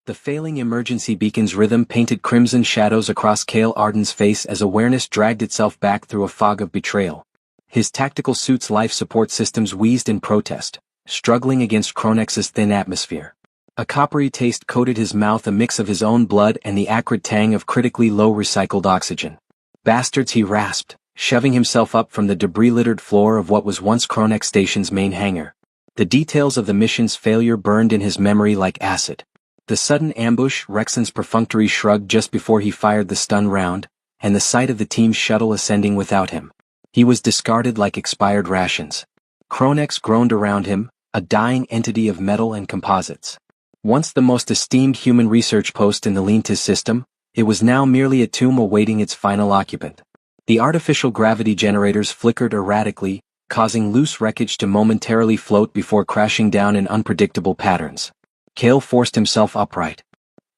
The failing emergency beacon's rhythm painted crimson shadows across Cale Arden's face as awareness dragged itself back through a fog of betrayal. His tactical suit's life support systems wheezed in protest, struggling against Cronex's thin atmosphere. A coppery taste coated his mouth, a mix of his own blood and the acrid tang of critically low recycled oxygen. "Bastards," he rasped, shoving himself up from the debris-littered floor of what was once Cronex Station's main hangar. The details of the mission's failure burned in his memory like acid. The sudden ambush, Rexon's perfunctory shrug just before he fired the stun round, and the sight of the team's shuttle ascending without him. He was discarded like expired rations. Cronex groaned around him, a dying entity of metal and composites. Once the most esteemed human research post in the Lentis system, it was now merely a tomb awaiting its final occupant. The artificial gravity generators flickered erratically, causing loose wreckage to momentarily float before crashing down in unpredictable patterns. Cale forced himself upright.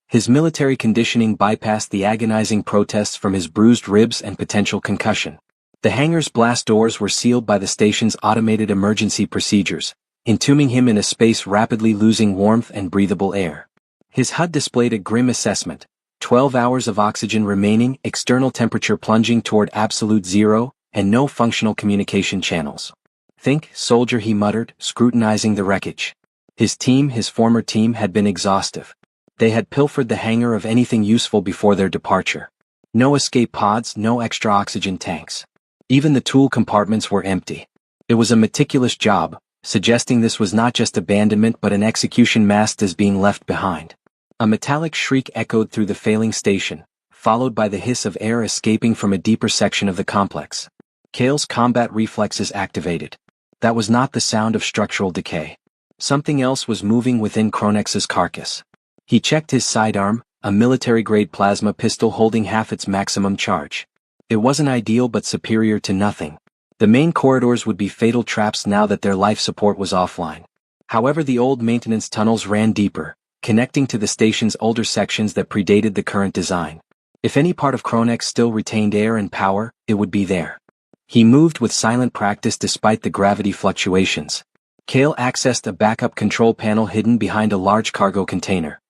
His military conditioning bypassed the agonizing protests from his bruised ribs and potential concussion. The hangar's blast doors were sealed by the station's automated emergency procedures, entombing him in a space rapidly losing warmth and breathable air. His HUD displayed a grim assessment: 12 hours of oxygen remaining, external temperature plunging toward absolute zero, and no functional communication channels. "Think, soldier," he muttered, scrutinizing the wreckage. His former team, had been exhaustive. They had pilfered the hangar of anything useful before their departure. No escape pods, no extra oxygen tanks. Even the tool compartments were empty. It was a meticulous job, suggesting this was not just abandonment but an execution masked as being left behind. A metallic shriek echoed through the failing station, followed by the hiss of air escaping from a deeper section of the complex. Cale's combat reflexes activated. That was not the sound of structural decay. Something else was moving within Cronex's carcass. He checked his sidearm, a military-grade plasma pistol holding half its maximum charge. It wasn't ideal but superior to nothing. The main corridors would be fatal traps now that their life support was offline. However, the old maintenance tunnels ran deeper, connecting to the station's older sections that predated the current design. If any part of Cronex still retained air and power, it would be there. He moved with silent practice despite the gravity fluctuations. Cale accessed a backup control panel hidden behind a large cargo container.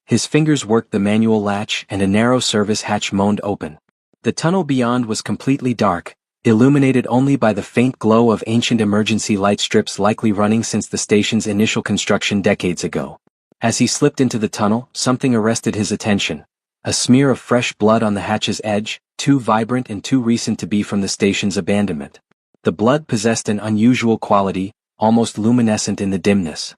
His fingers worked the manual latch and a narrow service hatch moaned open. The tunnel beyond was completely dark, illuminated only by the faint glow of ancient emergency light strips likely running since the station's initial construction decades ago. As he slipped into the tunnel, something arrested his attention. A smear of fresh blood on the hatch's edge, too vibrant and too recent to be from the station's abandonment. The blood possessed an unusual quality, almost luminescent in the dimness.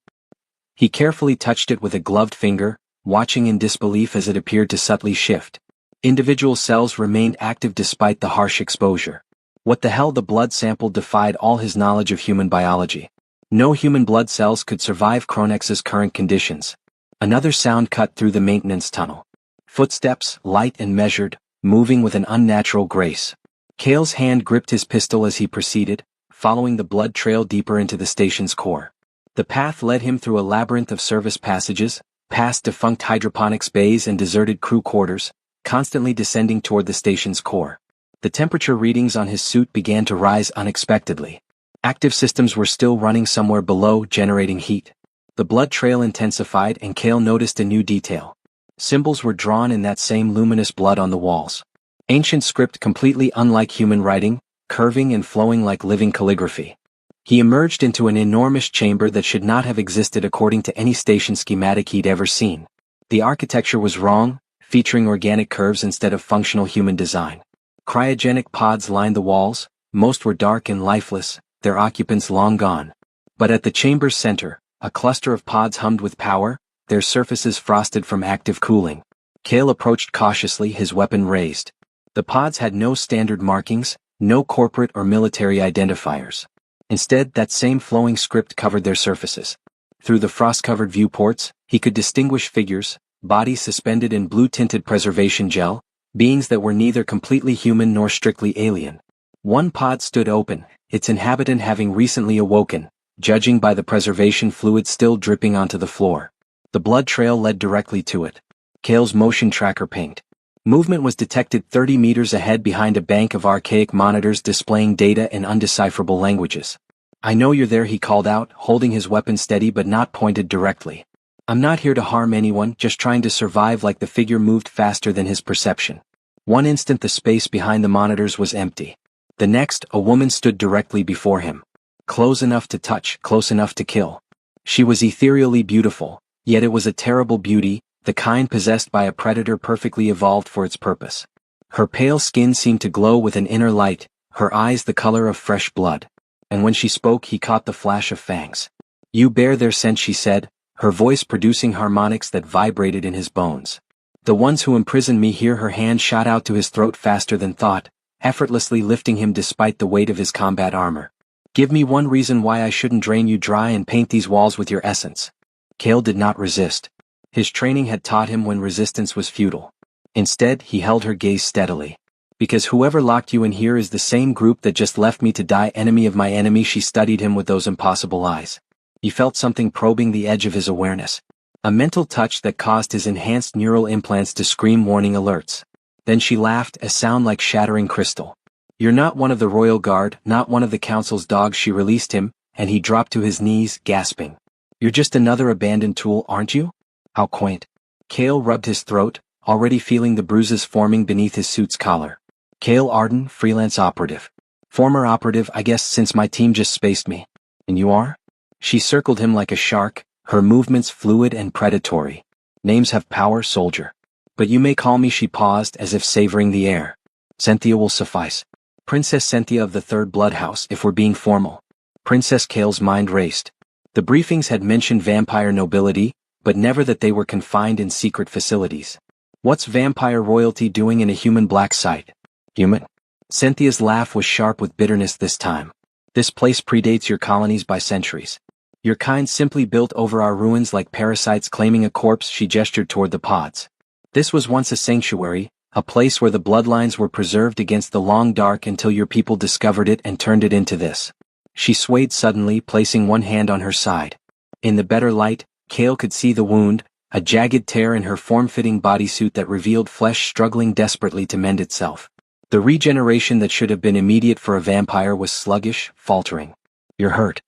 He carefully touched it with a gloved finger, watching in disbelief as it appeared to subtly shift. Individual cells remained active despite the harsh exposure. What the hell? The blood sample defied all his knowledge of human biology. No human blood cells could survive Cronex's current conditions. Another sound cut through the maintenance tunnel. Footsteps, light and measured, moving with an unnatural grace. Cale's hand gripped his pistol as he proceeded, following the blood trail deeper into the station's core. The path led him through a labyrinth of service passages, past defunct hydroponics bays and deserted crew quarters, constantly descending toward the station's core. The temperature readings on his suit began to rise unexpectedly. Active systems were still running somewhere below, generating heat. The blood trail intensified and Cale noticed a new detail. Symbols were drawn in that same luminous blood on the walls. Ancient script completely unlike human writing, curving and flowing like living calligraphy. He emerged into an enormous chamber that should not have existed according to any station schematic he'd ever seen. The architecture was wrong, featuring organic curves instead of functional human design. Cryogenic pods lined the walls, most were dark and lifeless, their occupants long gone. But at the chamber's center, a cluster of pods hummed with power, their surfaces frosted from active cooling. Cale approached cautiously, his weapon raised. The pods had no standard markings, no corporate or military identifiers. Instead, that same flowing script covered their surfaces. Through the frost-covered viewports, he could distinguish figures, bodies suspended in blue-tinted preservation gel, beings that were neither completely human nor strictly alien. One pod stood open, its inhabitant having recently awoken, judging by the preservation fluid still dripping onto the floor. The blood trail led directly to it. Cale's motion tracker pinged. Movement was detected 30 meters ahead behind a bank of archaic monitors displaying data in undecipherable languages. "I know you're there," he called out, holding his weapon steady but not pointed directly. I'm not here to harm anyone, just trying to survive. Like the figure moved faster than his perception. One instant the space behind the monitors was empty. The next, a woman stood directly before him. Close enough to touch, close enough to kill. She was ethereally beautiful, yet it was a terrible beauty, the kind possessed by a predator perfectly evolved for its purpose. Her pale skin seemed to glow with an inner light, her eyes the color of fresh blood. And when she spoke he caught the flash of fangs. You bear their scent, she said, her voice producing harmonics that vibrated in his bones. The ones who imprisoned me here. Her hand shot out to his throat faster than thought, effortlessly lifting him despite the weight of his combat armor. Give me one reason why I shouldn't drain you dry and paint these walls with your essence. Kale did not resist. His training had taught him when resistance was futile. Instead, he held her gaze steadily. Because whoever locked you in here is the same group that just left me to die. Enemy of my enemy. She studied him with those impossible eyes. He felt something probing the edge of his awareness. A mental touch that caused his enhanced neural implants to scream warning alerts. Then she laughed, a sound like shattering crystal. You're not one of the royal guard, not one of the council's dogs. She released him, and he dropped to his knees, gasping. You're just another abandoned tool, aren't you? How quaint. Kale rubbed his throat, already feeling the bruises forming beneath his suit's collar. Kale Arden, freelance operative. Former operative, I guess, since my team just spaced me. And you are? She circled him like a shark, her movements fluid and predatory. Names have power, soldier. But you may call me. She paused as if savoring the air. Cynthia will suffice. Princess Cynthia of the Third Bloodhouse, if we're being formal. Princess Kale's mind raced. The briefings had mentioned vampire nobility, but never that they were confined in secret facilities. What's vampire royalty doing in a human black site? Human? Cynthia's laugh was sharp with bitterness this time. This place predates your colonies by centuries. Your kind simply built over our ruins like parasites claiming a corpse. She gestured toward the pods. This was once a sanctuary, a place where the bloodlines were preserved against the long dark until your people discovered it and turned it into this. She swayed suddenly, placing one hand on her side. In the better light, Kale could see the wound, a jagged tear in her form-fitting bodysuit that revealed flesh struggling desperately to mend itself. The regeneration that should have been immediate for a vampire was sluggish, faltering. You're hurt.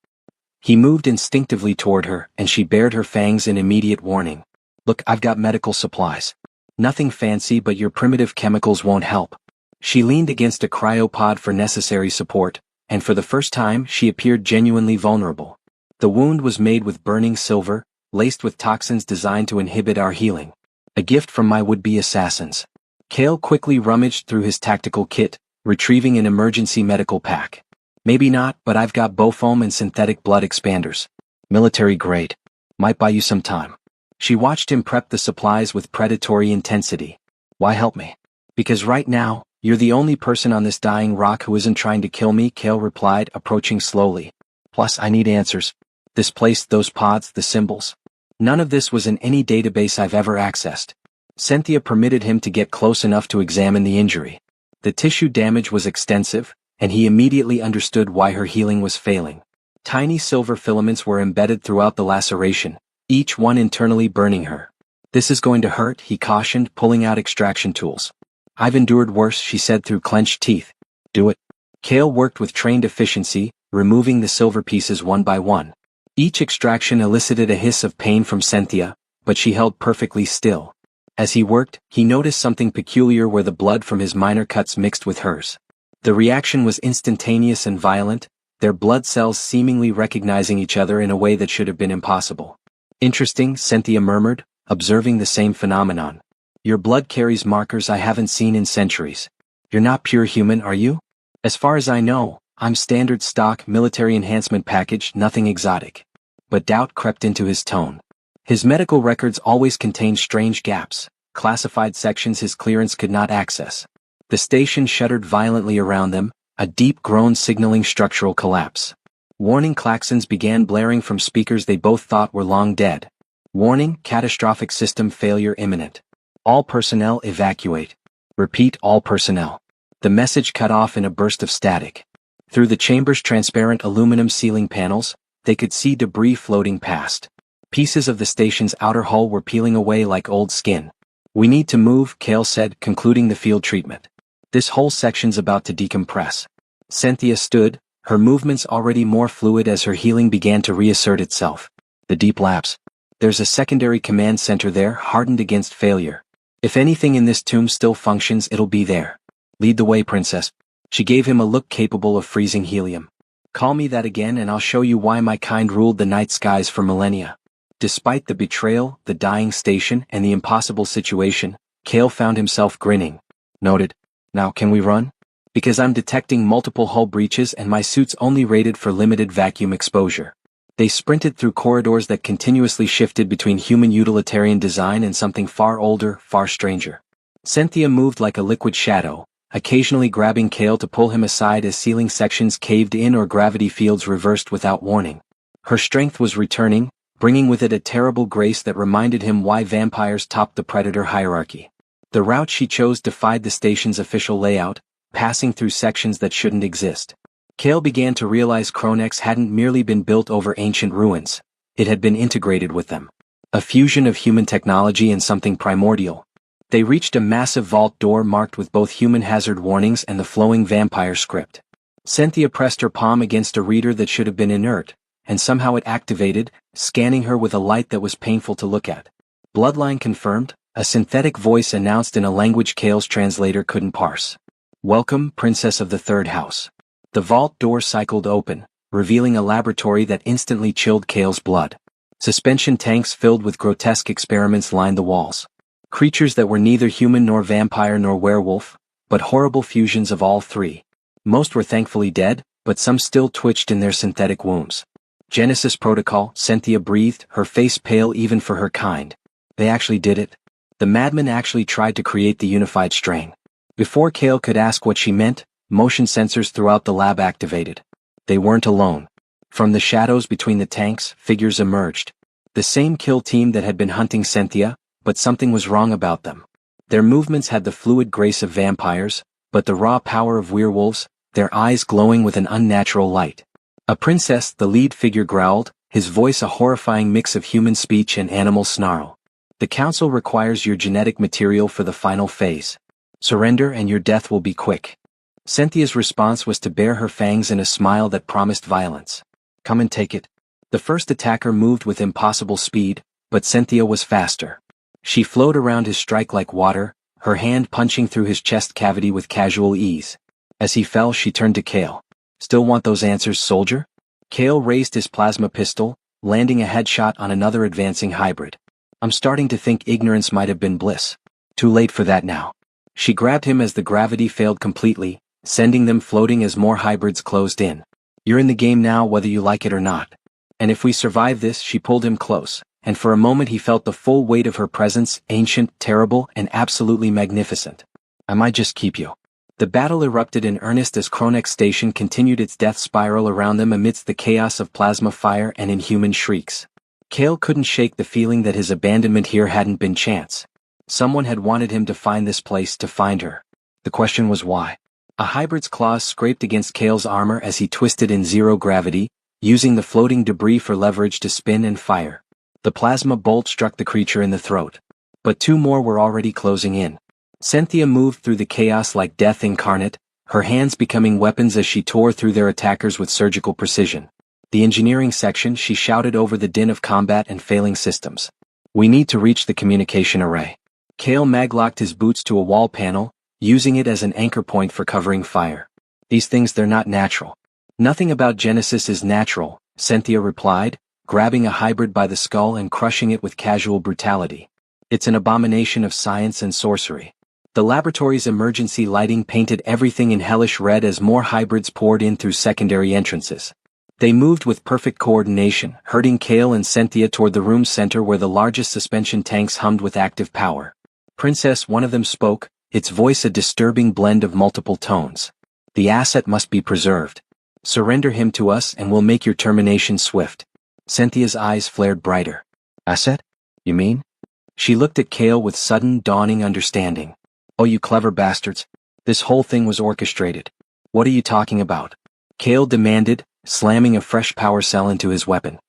He moved instinctively toward her, and she bared her fangs in immediate warning. Look, I've got medical supplies. Nothing fancy, but your primitive chemicals won't help. She leaned against a cryopod for necessary support, and for the first time she appeared genuinely vulnerable. The wound was made with burning silver, laced with toxins designed to inhibit our healing. A gift from my would-be assassins. Kale quickly rummaged through his tactical kit, retrieving an emergency medical pack. Maybe not, but I've got biofoam and synthetic blood expanders. Military grade. Might buy you some time. She watched him prep the supplies with predatory intensity. Why help me? Because right now, you're the only person on this dying rock who isn't trying to kill me, Kale replied, approaching slowly. Plus, I need answers. This place, those pods, the symbols. None of this was in any database I've ever accessed. Cynthia permitted him to get close enough to examine the injury. The tissue damage was extensive, and he immediately understood why her healing was failing. Tiny silver filaments were embedded throughout the laceration, each one internally burning her. This is going to hurt, he cautioned, pulling out extraction tools. I've endured worse, she said through clenched teeth. Do it. Kale worked with trained efficiency, removing the silver pieces one by one. Each extraction elicited a hiss of pain from Cynthia, but she held perfectly still. As he worked, he noticed something peculiar where the blood from his minor cuts mixed with hers. The reaction was instantaneous and violent, their blood cells seemingly recognizing each other in a way that should have been impossible. Interesting, Cynthia murmured, observing the same phenomenon. Your blood carries markers I haven't seen in centuries. You're not pure human, are you? As far as I know, I'm standard stock military enhancement package, nothing exotic. But doubt crept into his tone. His medical records always contained strange gaps, classified sections his clearance could not access. The station shuddered violently around them, a deep groan signaling structural collapse. Warning klaxons began blaring from speakers they both thought were long dead. Warning, catastrophic system failure imminent. All personnel evacuate. Repeat, all personnel. The message cut off in a burst of static. Through the chamber's transparent aluminum ceiling panels, they could see debris floating past. Pieces of the station's outer hull were peeling away like old skin. We need to move, Kale said, concluding the field treatment. This whole section's about to decompress. Cynthia stood, her movements already more fluid as her healing began to reassert itself. The deep lapse. There's a secondary command center there hardened against failure. If anything in this tomb still functions, it'll be there. Lead the way, princess. She gave him a look capable of freezing helium. Call me that again and I'll show you why my kind ruled the night skies for millennia. Despite the betrayal, the dying station, and the impossible situation, Kale found himself grinning. Noted. Now can we run? Because I'm detecting multiple hull breaches and my suit's only rated for limited vacuum exposure. They sprinted through corridors that continuously shifted between human utilitarian design and something far older, far stranger. Cynthia moved like a liquid shadow, occasionally grabbing Kale to pull him aside as ceiling sections caved in or gravity fields reversed without warning. Her strength was returning, bringing with it a terrible grace that reminded him why vampires topped the predator hierarchy. The route she chose defied the station's official layout, passing through sections that shouldn't exist. Kale began to realize Kronex hadn't merely been built over ancient ruins, it had been integrated with them. A fusion of human technology and something primordial. They reached a massive vault door marked with both human hazard warnings and the flowing vampire script. Cynthia pressed her palm against a reader that should have been inert, and somehow it activated, scanning her with a light that was painful to look at. Bloodline confirmed, a synthetic voice announced in a language Kale's translator couldn't parse. Welcome, Princess of the Third House. The vault door cycled open, revealing a laboratory that instantly chilled Kale's blood. Suspension tanks filled with grotesque experiments lined the walls. Creatures that were neither human nor vampire nor werewolf, but horrible fusions of all three. Most were thankfully dead, but some still twitched in their synthetic wombs. Genesis Protocol, Cynthia breathed, her face pale even for her kind. They actually did it. The madman actually tried to create the unified strain. Before Kale could ask what she meant, motion sensors throughout the lab activated. They weren't alone. From the shadows between the tanks, figures emerged. The same kill team that had been hunting Cynthia, but something was wrong about them. Their movements had the fluid grace of vampires, but the raw power of werewolves, their eyes glowing with an unnatural light. A princess, the lead figure growled, his voice a horrifying mix of human speech and animal snarl. The council requires your genetic material for the final phase. Surrender and your death will be quick. Cynthia's response was to bare her fangs in a smile that promised violence. Come and take it. The first attacker moved with impossible speed, but Cynthia was faster. She flowed around his strike like water, her hand punching through his chest cavity with casual ease. As he fell, she turned to Kale. Still want those answers, soldier? Kale raised his plasma pistol, landing a headshot on another advancing hybrid. I'm starting to think ignorance might have been bliss. Too late for that now. She grabbed him as the gravity failed completely, sending them floating as more hybrids closed in. You're in the game now whether you like it or not. And if we survive this, she pulled him close, and for a moment he felt the full weight of her presence, ancient, terrible, and absolutely magnificent. I might just keep you. The battle erupted in earnest as Kronex Station continued its death spiral around them amidst the chaos of plasma fire and inhuman shrieks. Kale couldn't shake the feeling that his abandonment here hadn't been chance. Someone had wanted him to find this place, to find her. The question was why. A hybrid's claws scraped against Kale's armor as he twisted in zero gravity, using the floating debris for leverage to spin and fire. The plasma bolt struck the creature in the throat. But two more were already closing in. Cynthia moved through the chaos like death incarnate, her hands becoming weapons as she tore through their attackers with surgical precision. The engineering section, she shouted over the din of combat and failing systems. We need to reach the communication array. Kale maglocked his boots to a wall panel, using it as an anchor point for covering fire. These things, they're not natural. Nothing about Genesis is natural, Cynthia replied, grabbing a hybrid by the skull and crushing it with casual brutality. It's an abomination of science and sorcery. The laboratory's emergency lighting painted everything in hellish red as more hybrids poured in through secondary entrances. They moved with perfect coordination, herding Kale and Cynthia toward the room's center where the largest suspension tanks hummed with active power. Princess, one of them spoke, its voice a disturbing blend of multiple tones. The asset must be preserved. Surrender him to us and we'll make your termination swift. Cynthia's eyes flared brighter. Asset? You mean? She looked at Kale with sudden, dawning understanding. Oh, you clever bastards. This whole thing was orchestrated. What are you talking about? Kale demanded, slamming a fresh power cell into his weapon.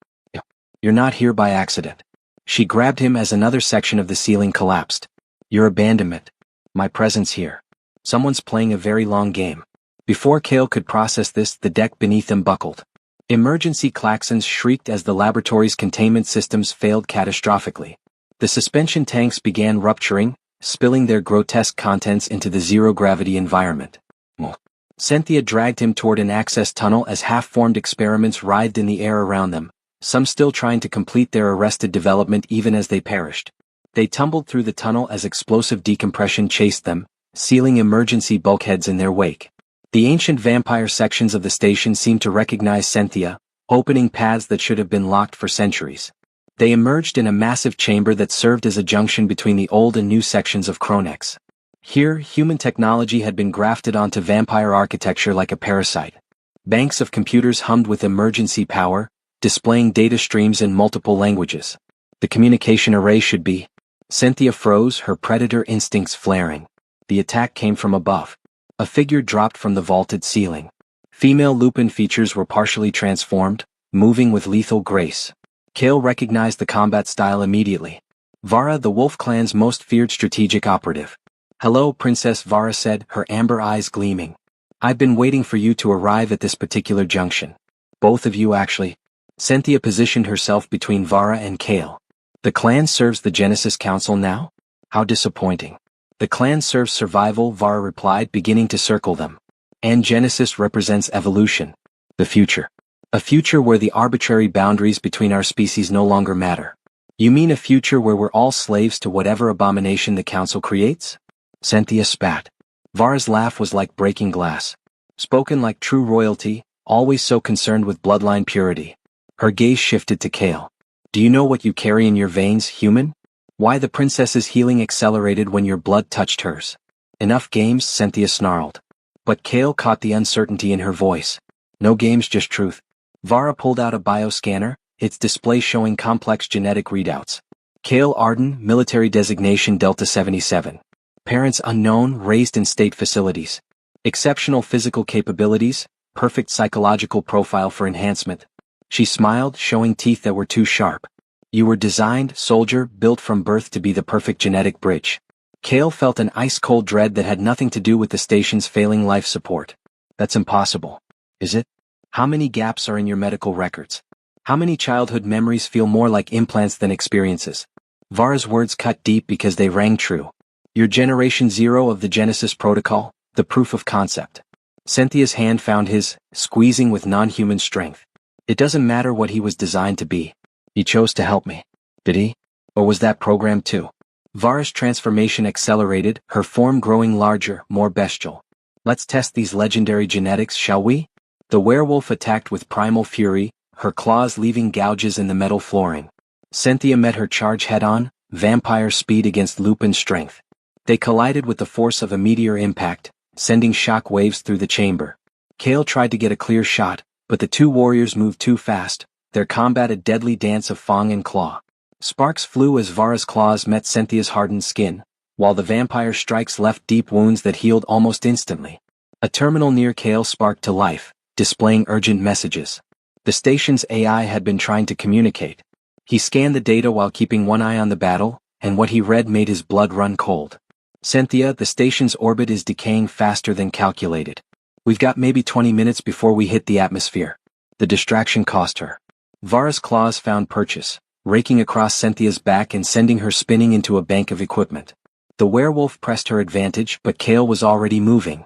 You're not here by accident. She grabbed him as another section of the ceiling collapsed. Your abandonment. My presence here. Someone's playing a very long game. Before Kale could process this, the deck beneath them buckled. Emergency klaxons shrieked as the laboratory's containment systems failed catastrophically. The suspension tanks began rupturing, spilling their grotesque contents into the zero-gravity environment. Cynthia dragged him toward an access tunnel as half-formed experiments writhed in the air around them, some still trying to complete their arrested development even as they perished. They tumbled through the tunnel as explosive decompression chased them, sealing emergency bulkheads in their wake. The ancient vampire sections of the station seemed to recognize Cynthia, opening paths that should have been locked for centuries. They emerged in a massive chamber that served as a junction between the old and new sections of Kronex. Here, human technology had been grafted onto vampire architecture like a parasite. Banks of computers hummed with emergency power, displaying data streams in multiple languages. The communication array should be. Cynthia froze, her predator instincts flaring. The attack came from above. A figure dropped from the vaulted ceiling. Female Lupin features were partially transformed, moving with lethal grace. Kale recognized the combat style immediately. Vara, the Wolf Clan's most feared strategic operative. "Hello, Princess," Vara said, her amber eyes gleaming. "I've been waiting for you to arrive at this particular junction. Both of you actually." Cynthia positioned herself between Vara and Kale. "The clan serves the Genesis Council now? How disappointing." "The clan serves survival," Vara replied, beginning to circle them. "And Genesis represents evolution. The future. A future where the arbitrary boundaries between our species no longer matter." "You mean a future where we're all slaves to whatever abomination the Council creates?" Cynthia spat. Vara's laugh was like breaking glass. Spoken like true royalty, always so concerned with bloodline purity. Her gaze shifted to Kale. "Do you know what you carry in your veins, human? Why the princess's healing accelerated when your blood touched hers?" "Enough games," Cynthia snarled. But Kale caught the uncertainty in her voice. "No games, just truth." Vara pulled out a bioscanner, its display showing complex genetic readouts. Kale Arden, military designation Delta 77. Parents unknown, raised in state facilities. Exceptional physical capabilities, perfect psychological profile for enhancement. She smiled, showing teeth that were too sharp. "You were designed, soldier, built from birth to be the perfect genetic bridge." Kale felt an ice-cold dread that had nothing to do with the station's failing life support. "That's impossible. Is it? How many gaps are in your medical records? How many childhood memories feel more like implants than experiences?" Vara's words cut deep because they rang true. "You're Generation Zero of the Genesis Protocol, the proof of concept." Cynthia's hand found his, squeezing with non-human strength. "It doesn't matter what he was designed to be. He chose to help me. Did he? Or was that programmed too?" Vara's transformation accelerated, her form growing larger, more bestial. "Let's test these legendary genetics, shall we?" The werewolf attacked with primal fury, her claws leaving gouges in the metal flooring. Cynthia met her charge head-on, vampire speed against Lupin's strength. They collided with the force of a meteor impact, sending shock waves through the chamber. Kale tried to get a clear shot, but the two warriors moved too fast, their combat a deadly dance of fang and claw. Sparks flew as Vara's claws met Cynthia's hardened skin, while the vampire strikes left deep wounds that healed almost instantly. A terminal near Kale sparked to life, displaying urgent messages. The station's AI had been trying to communicate. He scanned the data while keeping one eye on the battle, and what he read made his blood run cold. "Cynthia, the station's orbit is decaying faster than calculated. We've got maybe 20 minutes before we hit the atmosphere." The distraction cost her. Vara's claws found purchase, raking across Cynthia's back and sending her spinning into a bank of equipment. The werewolf pressed her advantage, but Kale was already moving.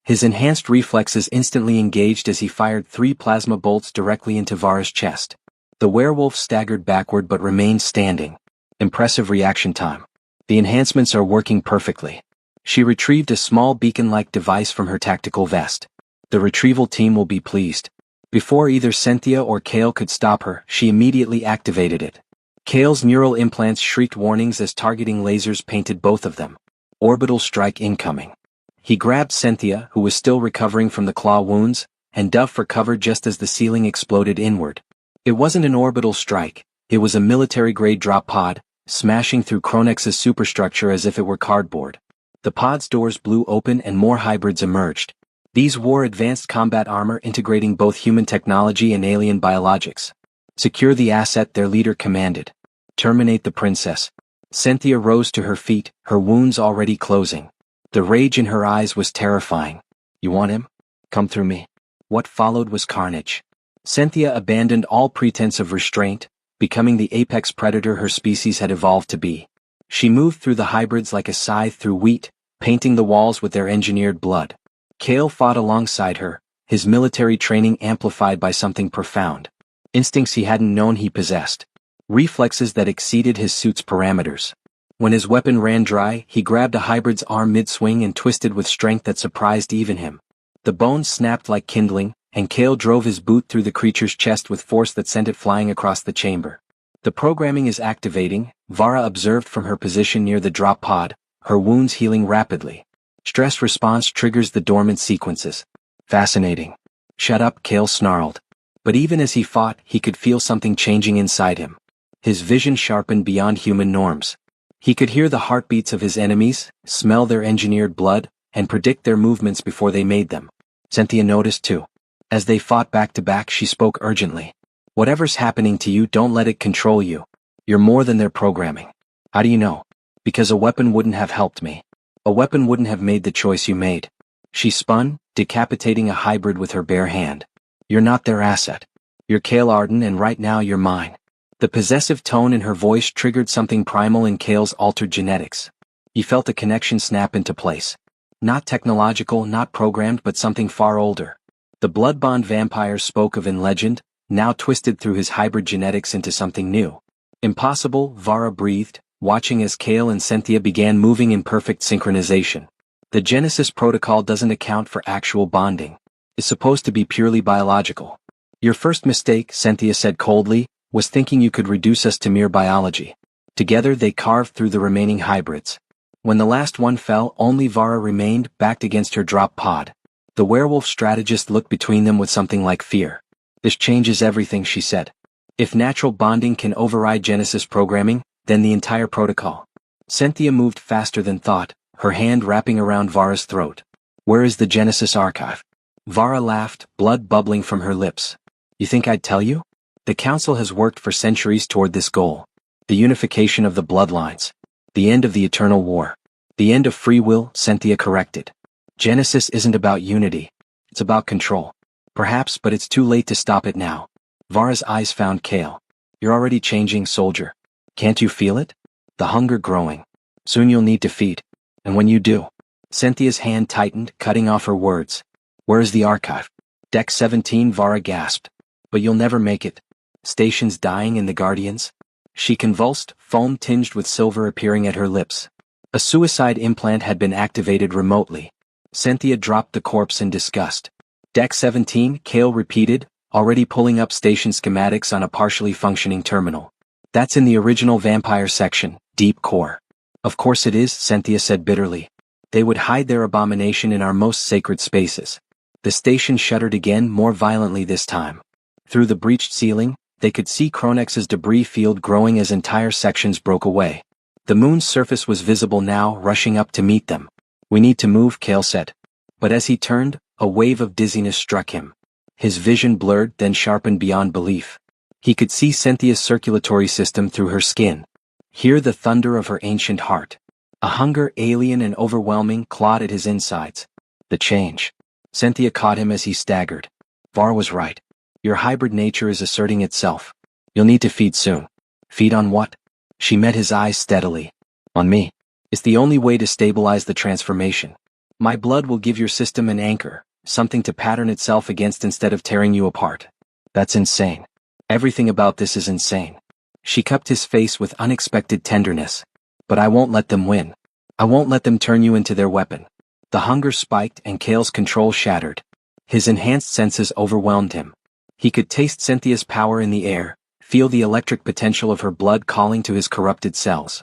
His enhanced reflexes instantly engaged as he fired 3 plasma bolts directly into Vara's chest. The werewolf staggered backward but remained standing. Impressive reaction time. "The enhancements are working perfectly." She retrieved a small beacon-like device from her tactical vest. "The retrieval team will be pleased." Before either Cynthia or Kale could stop her, she immediately activated it. Kale's neural implants shrieked warnings as targeting lasers painted both of them. Orbital strike incoming. He grabbed Cynthia, who was still recovering from the claw wounds, and dove for cover just as the ceiling exploded inward. It wasn't an orbital strike, it was a military-grade drop pod, smashing through Kronex's superstructure as if it were cardboard. The pod's doors blew open and more hybrids emerged. These wore advanced combat armor integrating both human technology and alien biologics. "Secure the asset," their leader commanded. "Terminate the princess." Cynthia rose to her feet, her wounds already closing. The rage in her eyes was terrifying. "You want him? Come through me." What followed was carnage. Cynthia abandoned all pretense of restraint, becoming the apex predator her species had evolved to be. She moved through the hybrids like a scythe through wheat, painting the walls with their engineered blood. Kale fought alongside her, his military training amplified by something profound. Instincts he hadn't known he possessed. Reflexes that exceeded his suit's parameters. When his weapon ran dry, he grabbed a hybrid's arm mid-swing and twisted with strength that surprised even him. The bones snapped like kindling, and Kale drove his boot through the creature's chest with force that sent it flying across the chamber. The programming is activating, Vara observed from her position near the drop pod, her wounds healing rapidly. Stress response triggers the dormant sequences. Fascinating. Shut up, Kale snarled. But even as he fought, he could feel something changing inside him. His vision sharpened beyond human norms. He could hear the heartbeats of his enemies, smell their engineered blood, and predict their movements before they made them. Cynthia noticed too. As they fought back to back, she spoke urgently. Whatever's happening to you, don't let it control you. You're more than their programming. How do you know? Because a weapon wouldn't have helped me. A weapon wouldn't have made the choice you made. She spun, decapitating a hybrid with her bare hand. You're not their asset. You're Kale Arden, and right now you're mine. The possessive tone in her voice triggered something primal in Kale's altered genetics. He felt a connection snap into place. Not technological, not programmed, but something far older. The blood bond vampires spoke of in legend, now twisted through his hybrid genetics into something new. Impossible, Vara breathed, watching as Kale and Cynthia began moving in perfect synchronization. The Genesis protocol doesn't account for actual bonding. It's supposed to be purely biological. Your first mistake, Cynthia said coldly, was thinking you could reduce us to mere biology. Together they carved through the remaining hybrids. When the last one fell, only Vara remained, backed against her drop pod. The werewolf strategist looked between them with something like fear. This changes everything, she said. If natural bonding can override Genesis programming, then the entire protocol. Cynthia moved faster than thought, her hand wrapping around Vara's throat. Where is the Genesis archive? Vara laughed, blood bubbling from her lips. You think I'd tell you? The Council has worked for centuries toward this goal. The unification of the bloodlines. The end of the eternal war. The end of free will, Cynthia corrected. Genesis isn't about unity. It's about control. Perhaps, but it's too late to stop it now. Vara's eyes found Kale. You're already changing, soldier. Can't you feel it? The hunger growing. Soon you'll need to feed. And when you do. Cynthia's hand tightened, cutting off her words. Where is the archive? Deck 17, Vara gasped. But you'll never make it. Station's dying in the Guardians? She convulsed, foam tinged with silver appearing at her lips. A suicide implant had been activated remotely. Cynthia dropped the corpse in disgust. Deck 17, Kale repeated, already pulling up station schematics on a partially functioning terminal. That's in the original vampire section, deep core. Of course it is, Cynthia said bitterly. They would hide their abomination in our most sacred spaces. The station shuddered again, more violently this time. Through the breached ceiling, they could see Cronex's debris field growing as entire sections broke away. The moon's surface was visible now, rushing up to meet them. We need to move, Kale said. But as he turned, a wave of dizziness struck him. His vision blurred, then sharpened beyond belief. He could see Cynthia's circulatory system through her skin. Hear the thunder of her ancient heart. A hunger alien and overwhelming clawed at his insides. The change. Cynthia caught him as he staggered. Var was right. Your hybrid nature is asserting itself. You'll need to feed soon. Feed on what? She met his eyes steadily. On me. It's the only way to stabilize the transformation. My blood will give your system an anchor, something to pattern itself against instead of tearing you apart. That's insane. Everything about this is insane. She cupped his face with unexpected tenderness. But I won't let them win. I won't let them turn you into their weapon. The hunger spiked and Kale's control shattered. His enhanced senses overwhelmed him. He could taste Cynthia's power in the air, feel the electric potential of her blood calling to his corrupted cells.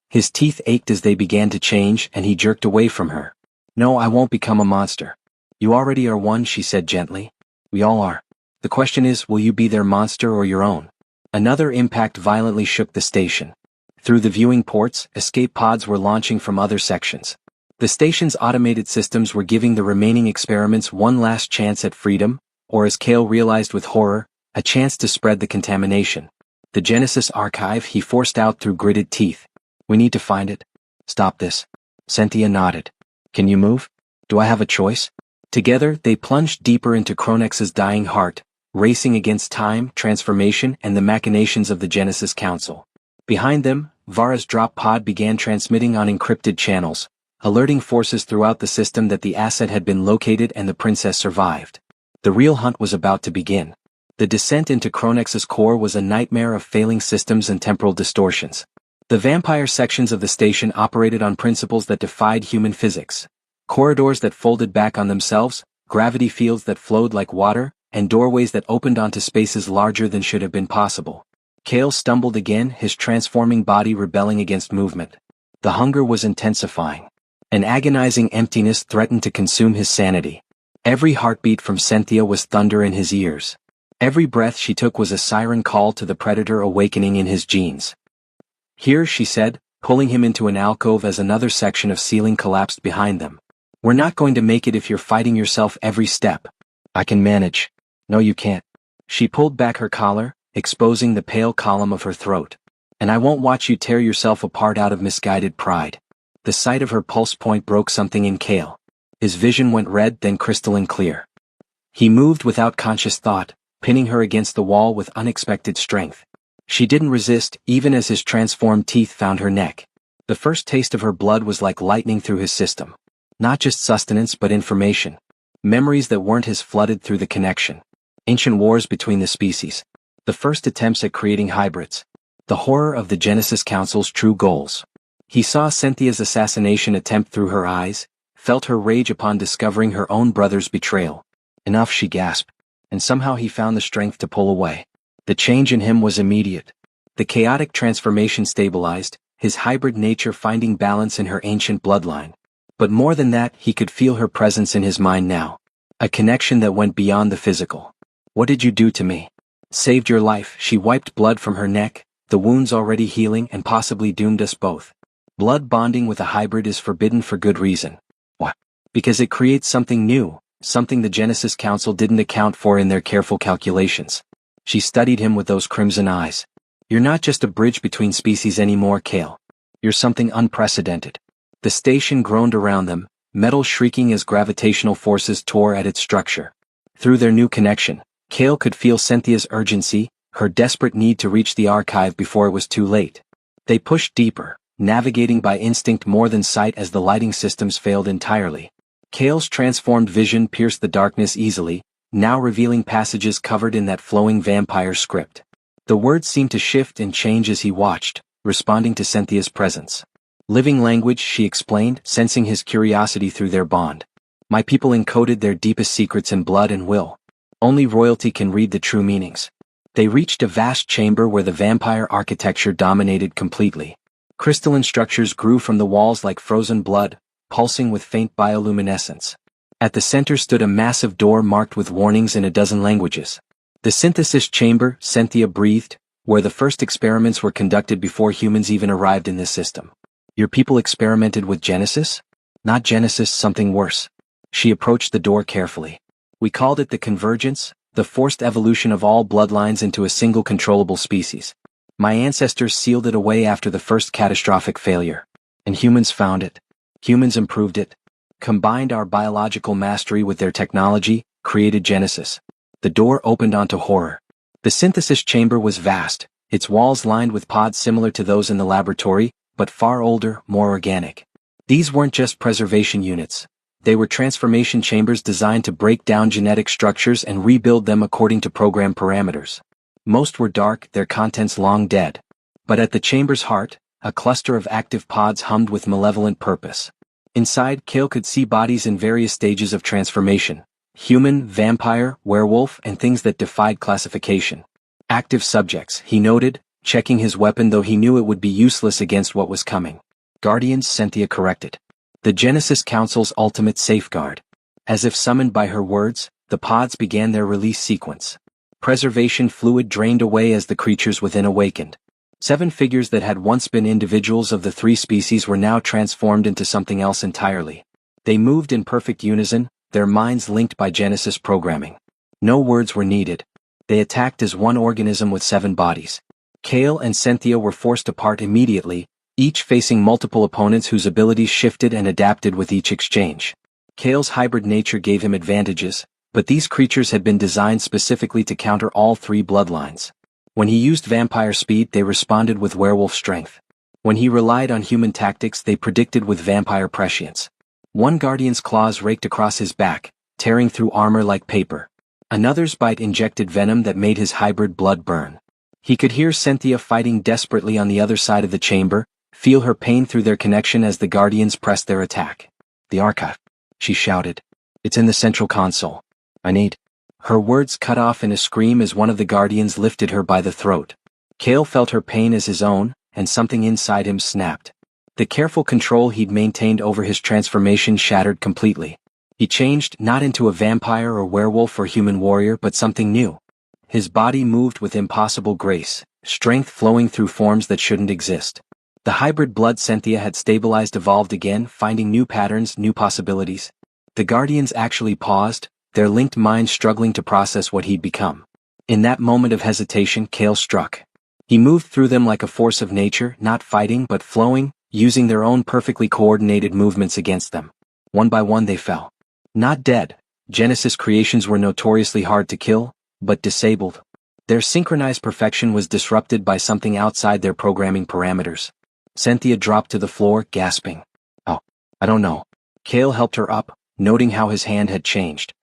His teeth ached as they began to change and he jerked away from her. No, I won't become a monster. You already are one, she said gently. We all are. The question is, will you be their monster or your own? Another impact violently shook the station. Through the viewing ports, escape pods were launching from other sections. The station's automated systems were giving the remaining experiments one last chance at freedom, or as Kale realized with horror, a chance to spread the contamination. The Genesis archive he forced out through gritted teeth. We need to find it. Stop this. Cynthia nodded. Can you move? Do I have a choice? Together, they plunged deeper into Cronex's dying heart, racing against time, transformation, and the machinations of the Genesis Council. Behind them, Vara's drop pod began transmitting on encrypted channels, alerting forces throughout the system that the asset had been located and the princess survived. The real hunt was about to begin. The descent into Chronex's core was a nightmare of failing systems and temporal distortions. The vampire sections of the station operated on principles that defied human physics. Corridors that folded back on themselves, gravity fields that flowed like water, and doorways that opened onto spaces larger than should have been possible. Kale stumbled again, his transforming body rebelling against movement. The hunger was intensifying. An agonizing emptiness threatened to consume his sanity. Every heartbeat from Cynthia was thunder in his ears. Every breath she took was a siren call to the predator awakening in his genes. "Here," she said, pulling him into an alcove as another section of ceiling collapsed behind them. "We're not going to make it if you're fighting yourself every step." "I can manage." "No, you can't." She pulled back her collar, exposing the pale column of her throat. "And I won't watch you tear yourself apart out of misguided pride." The sight of her pulse point broke something in Kale. His vision went red, then crystalline clear. He moved without conscious thought, pinning her against the wall with unexpected strength. She didn't resist, even as his transformed teeth found her neck. The first taste of her blood was like lightning through his system. Not just sustenance but information. Memories that weren't his flooded through the connection. Ancient wars between the species. The first attempts at creating hybrids. The horror of the Genesis Council's true goals. He saw Cynthia's assassination attempt through her eyes, felt her rage upon discovering her own brother's betrayal. "Enough," she gasped, and somehow he found the strength to pull away. The change in him was immediate. The chaotic transformation stabilized, his hybrid nature finding balance in her ancient bloodline. But more than that, he could feel her presence in his mind now. A connection that went beyond the physical. "What did you do to me?" "Saved your life." She wiped blood from her neck, "the wounds already healing and possibly doomed us both." Blood bonding with a hybrid is forbidden for good reason. What? Because it creates something new, something the Genesis Council didn't account for in their careful calculations. She studied him with those crimson eyes. "You're not just a bridge between species anymore, Kale. You're something unprecedented." The station groaned around them, metal shrieking as gravitational forces tore at its structure. Through their new connection, Kale could feel Cynthia's urgency, her desperate need to reach the archive before it was too late. They pushed deeper, navigating by instinct more than sight as the lighting systems failed entirely. Kale's transformed vision pierced the darkness easily, now revealing passages covered in that flowing vampire script. The words seemed to shift and change as he watched, responding to Cynthia's presence. "Living language," she explained, sensing his curiosity through their bond. "My people encoded their deepest secrets in blood and will. Only royalty can read the true meanings." They reached a vast chamber where the vampire architecture dominated completely. Crystalline structures grew from the walls like frozen blood, pulsing with faint bioluminescence. At the center stood a massive door marked with warnings in a dozen languages. "The synthesis chamber," Cynthia breathed, "where the first experiments were conducted before humans even arrived in this system." "Your people experimented with Genesis?" "Not Genesis, something worse." She approached the door carefully. "We called it the convergence, the forced evolution of all bloodlines into a single controllable species. My ancestors sealed it away after the first catastrophic failure. And humans found it. Humans improved it. Combined our biological mastery with their technology, created Genesis." The door opened onto horror. The synthesis chamber was vast, its walls lined with pods similar to those in the laboratory, but far older, more organic. These weren't just preservation units. They were transformation chambers designed to break down genetic structures and rebuild them according to program parameters. Most were dark, their contents long dead. But at the chamber's heart, a cluster of active pods hummed with malevolent purpose. Inside, Kale could see bodies in various stages of transformation. Human, vampire, werewolf, and things that defied classification. Active subjects, he noted, checking his weapon though he knew it would be useless against what was coming. Guardians, Cynthia corrected. The Genesis Council's ultimate safeguard. As if summoned by her words, the pods began their release sequence. Preservation fluid drained away as the creatures within awakened. 7 figures that had once been individuals of the 3 species were now transformed into something else entirely. They moved in perfect unison, their minds linked by Genesis programming. No words were needed. They attacked as one organism with 7 bodies. Kale and Cynthia were forced apart immediately, each facing multiple opponents whose abilities shifted and adapted with each exchange. Kale's hybrid nature gave him advantages, But these creatures had been designed specifically to counter all three bloodlines. When he used vampire speed, they responded with werewolf strength. When he relied on human tactics, they predicted with vampire prescience. One guardian's claws raked across his back, tearing through armor like paper. Another's bite injected venom that made his hybrid blood burn. He could hear Cynthia fighting desperately on the other side of the chamber, feel her pain through their connection as the guardians pressed their attack. "The archive," she shouted. "It's in the central console. I need—" Her words cut off in a scream as one of the guardians lifted her by the throat. Cale felt her pain as his own, and something inside him snapped. The careful control he'd maintained over his transformation shattered completely. He changed not into a vampire or werewolf or human warrior but something new. His body moved with impossible grace, strength flowing through forms that shouldn't exist. The hybrid blood Cynthia had stabilized evolved again, finding new patterns, new possibilities. The guardians actually paused, their linked minds struggling to process what he'd become. In that moment of hesitation, Cale struck. He moved through them like a force of nature, not fighting but flowing, using their own perfectly coordinated movements against them. One by one they fell. Not dead. Genesis creations were notoriously hard to kill, but disabled. Their synchronized perfection was disrupted by something outside their programming parameters. Cynthia dropped to the floor, gasping. "Oh, I don't know." Cale helped her up, noting how his hand had changed.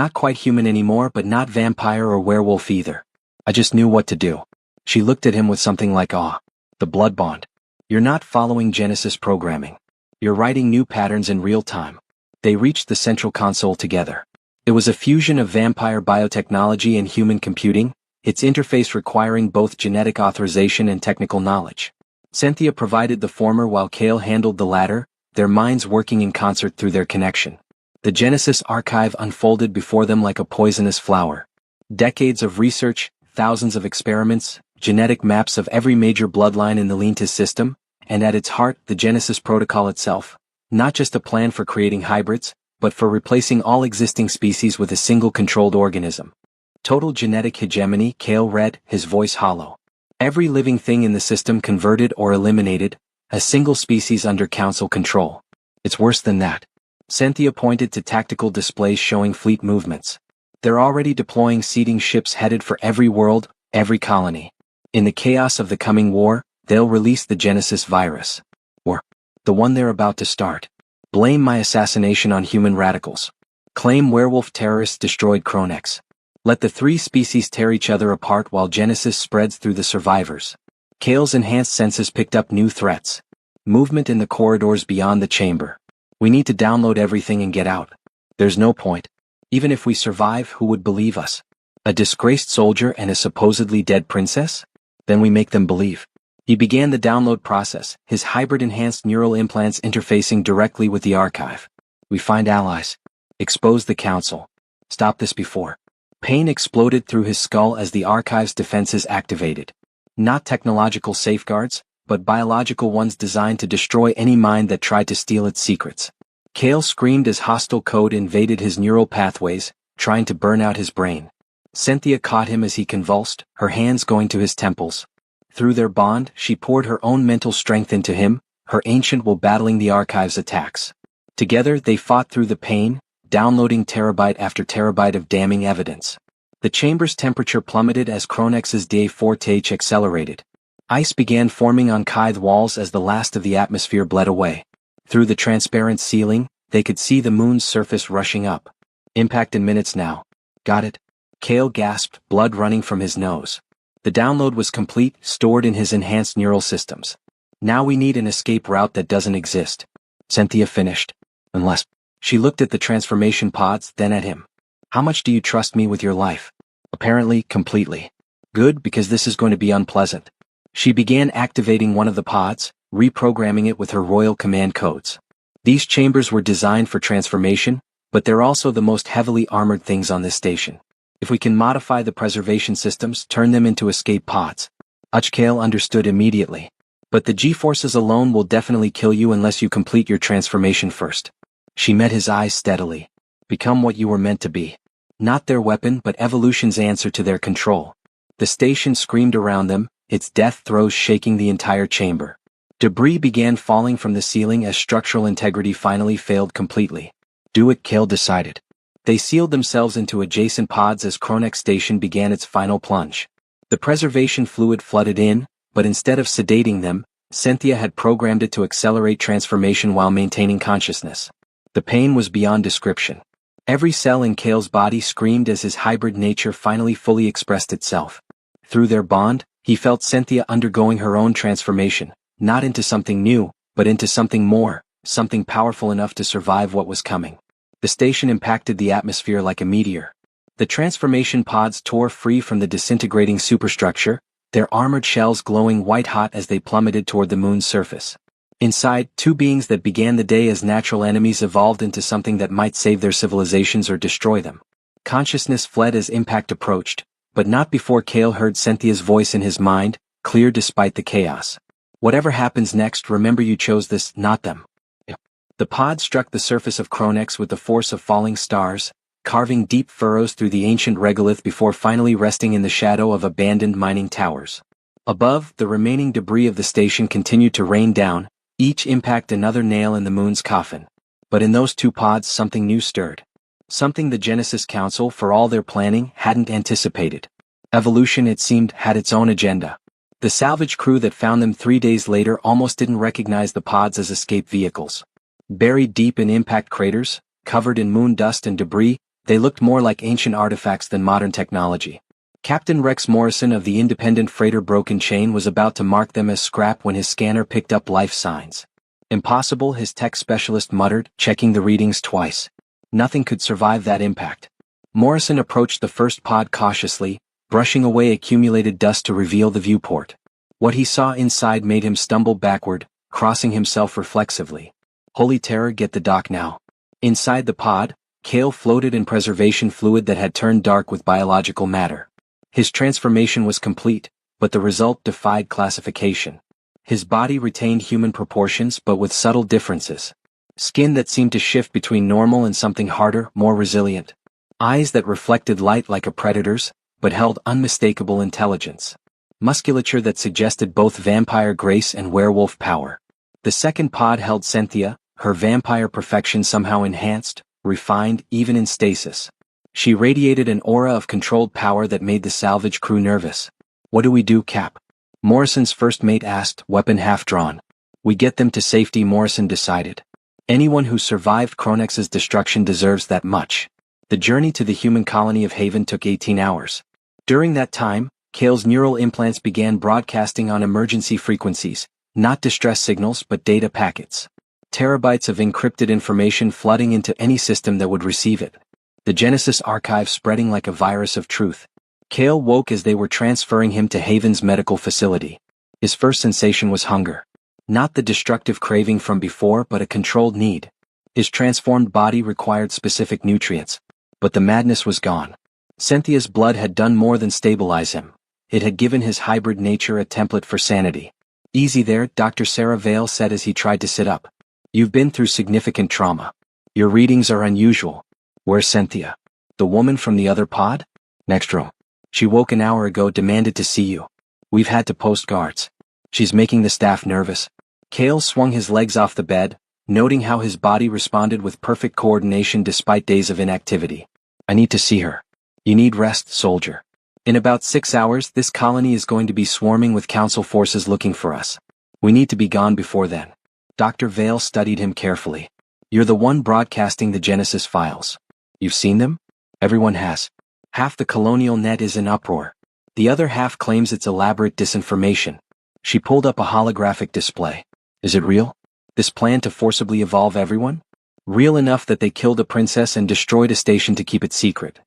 Not quite human anymore, but not vampire or werewolf either. "I just knew what to do." She looked at him with something like awe. "The blood bond. You're not following Genesis programming. You're writing new patterns in real time." They reached the central console together. It was a fusion of vampire biotechnology and human computing, its interface requiring both genetic authorization and technical knowledge. Cynthia provided the former while Cale handled the latter, their minds working in concert through their connection. The Genesis archive unfolded before them like a poisonous flower. Decades of research, thousands of experiments, genetic maps of every major bloodline in the Lentis system, and at its heart the Genesis protocol itself. Not just a plan for creating hybrids, but for replacing all existing species with a single controlled organism. Total genetic hegemony, Cale read, his voice hollow. Every living thing in the system converted or eliminated, a single species under council control. It's worse than that. Cynthia pointed to tactical displays showing fleet movements. They're already deploying seeding ships headed for every world, every colony. In the chaos of the coming war, they'll release the Genesis virus. Or the one they're about to start. Blame my assassination on human radicals. Claim werewolf terrorists destroyed Kronex. Let the three species tear each other apart while Genesis spreads through the survivors. Cale's enhanced senses picked up new threats. Movement in the corridors beyond the chamber. We need to download everything and get out. There's no point. Even if we survive, who would believe us? A disgraced soldier and a supposedly dead princess? Then we make them believe. He began the download process, his hybrid-enhanced neural implants interfacing directly with the archive. We find allies. Expose the council. Stop this before. Pain exploded through his skull as the archive's defenses activated. Not technological safeguards, but biological ones designed to destroy any mind that tried to steal its secrets. Cale screamed as hostile code invaded his neural pathways, trying to burn out his brain. Cynthia caught him as he convulsed, her hands going to his temples. Through their bond, she poured her own mental strength into him, her ancient will battling the archive's attacks. Together they fought through the pain, downloading terabyte after terabyte of damning evidence. The chamber's temperature plummeted as Kronex's day voltage accelerated. Ice began forming on Kythe walls as the last of the atmosphere bled away. Through the transparent ceiling, they could see the moon's surface rushing up. Impact in minutes now. Got it? Cale gasped, blood running from his nose. The download was complete, stored in his enhanced neural systems. Now we need an escape route that doesn't exist. Cynthia finished. Unless... She looked at the transformation pods, then at him. How much do you trust me with your life? Apparently, completely. Good, because this is going to be unpleasant. She began activating one of the pods, reprogramming it with her royal command codes. These chambers were designed for transformation, but they're also the most heavily armored things on this station. If we can modify the preservation systems, turn them into escape pods. Cale understood immediately. But the G-forces alone will definitely kill you unless you complete your transformation first. She met his eyes steadily. Become what you were meant to be. Not their weapon, but evolution's answer to their control. The station screamed around them, its death throes shaking the entire chamber. Debris began falling from the ceiling as structural integrity finally failed completely. Do it, Cale decided. They sealed themselves into adjacent pods as Kronex Station began its final plunge. The preservation fluid flooded in, but instead of sedating them, Cynthia had programmed it to accelerate transformation while maintaining consciousness. The pain was beyond description. Every cell in Kale's body screamed as his hybrid nature finally fully expressed itself. Through their bond, he felt Cynthia undergoing her own transformation, not into something new, but into something more, something powerful enough to survive what was coming. The station impacted the atmosphere like a meteor. The transformation pods tore free from the disintegrating superstructure, their armored shells glowing white-hot as they plummeted toward the moon's surface. Inside, two beings that began the day as natural enemies evolved into something that might save their civilizations or destroy them. Consciousness fled as impact approached, but not before Kale heard Cynthia's voice in his mind, clear despite the chaos. Whatever happens next, remember you chose this, not them. The pod struck the surface of Kronex with the force of falling stars, carving deep furrows through the ancient regolith before finally resting in the shadow of abandoned mining towers. Above, the remaining debris of the station continued to rain down, each impact another nail in the moon's coffin. But in those two pods something new stirred. Something the Genesis Council, for all their planning, hadn't anticipated. Evolution, it seemed, had its own agenda. The salvage crew that found them 3 days later almost didn't recognize the pods as escape vehicles. Buried deep in impact craters, covered in moon dust and debris, they looked more like ancient artifacts than modern technology. Captain Rex Morrison of the independent freighter Broken Chain was about to mark them as scrap when his scanner picked up life signs. Impossible, his tech specialist muttered, checking the readings twice. Nothing could survive that impact. Morrison approached the first pod cautiously, brushing away accumulated dust to reveal the viewport. What he saw inside made him stumble backward, crossing himself reflexively. Holy terror, get the doc now. Inside the pod, Kale floated in preservation fluid that had turned dark with biological matter. His transformation was complete, but the result defied classification. His body retained human proportions but with subtle differences. Skin that seemed to shift between normal and something harder, more resilient. Eyes that reflected light like a predator's, but held unmistakable intelligence. Musculature that suggested both vampire grace and werewolf power. The second pod held Cynthia, her vampire perfection somehow enhanced, refined, even in stasis. She radiated an aura of controlled power that made the salvage crew nervous. What do we do, Cap? Morrison's first mate asked, weapon half drawn. We get them to safety, Morrison decided. Anyone who survived Kronex's destruction deserves that much. The journey to the human colony of Haven took 18 hours. During that time, Kale's neural implants began broadcasting on emergency frequencies, not distress signals but data packets. Terabytes of encrypted information flooding into any system that would receive it. The Genesis archive spreading like a virus of truth. Kale woke as they were transferring him to Haven's medical facility. His first sensation was hunger. Not the destructive craving from before but a controlled need. His transformed body required specific nutrients. But the madness was gone. Cynthia's blood had done more than stabilize him. It had given his hybrid nature a template for sanity. Easy there, Dr. Sarah Vale said as he tried to sit up. You've been through significant trauma. Your readings are unusual. Where's Cynthia? The woman from the other pod? Next room. She woke an hour ago, demanded to see you. We've had to post guards. She's making the staff nervous. Kale swung his legs off the bed, noting how his body responded with perfect coordination despite days of inactivity. I need to see her. You need rest, soldier. In about 6 hours, this colony is going to be swarming with council forces looking for us. We need to be gone before then. Dr. Vale studied him carefully. You're the one broadcasting the Genesis files. You've seen them? Everyone has. Half the colonial net is in uproar. The other half claims it's elaborate disinformation. She pulled up a holographic display. Is it real? This plan to forcibly evolve everyone? Real enough that they killed a princess and destroyed a station to keep it secret.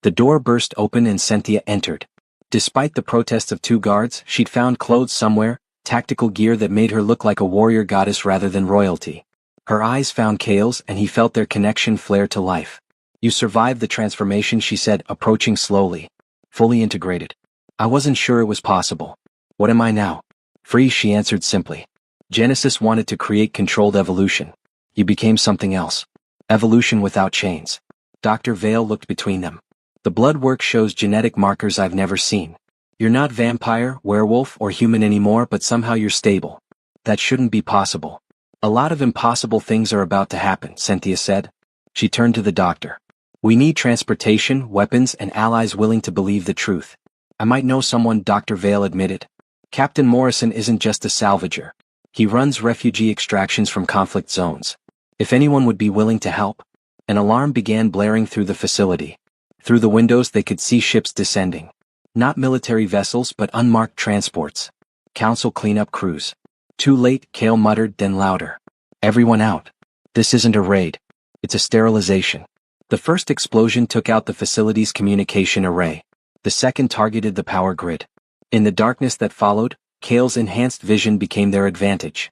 The door burst open and Cynthia entered. Despite the protests of 2 guards, she'd found clothes somewhere, tactical gear that made her look like a warrior goddess rather than royalty. Her eyes found Kale's and he felt their connection flare to life. You survived the transformation, she said, approaching slowly. Fully integrated. I wasn't sure it was possible. What am I now? Free, she answered simply. Genesis wanted to create controlled evolution. You became something else. Evolution without chains. Dr. Vale looked between them. The blood work shows genetic markers I've never seen. You're not vampire, werewolf, or human anymore, but somehow you're stable. That shouldn't be possible. A lot of impossible things are about to happen, Cynthia said. She turned to the doctor. We need transportation, weapons, and allies willing to believe the truth. I might know someone, Dr. Vale admitted. Captain Morrison isn't just a salvager. He runs refugee extractions from conflict zones. If anyone would be willing to help. An alarm began blaring through the facility. Through the windows they could see ships descending. Not military vessels but unmarked transports. Council cleanup crews. Too late, Cale muttered, then louder. Everyone out. This isn't a raid. It's a sterilization. The first explosion took out the facility's communication array. The second targeted the power grid. In the darkness that followed, Cale's enhanced vision became their advantage.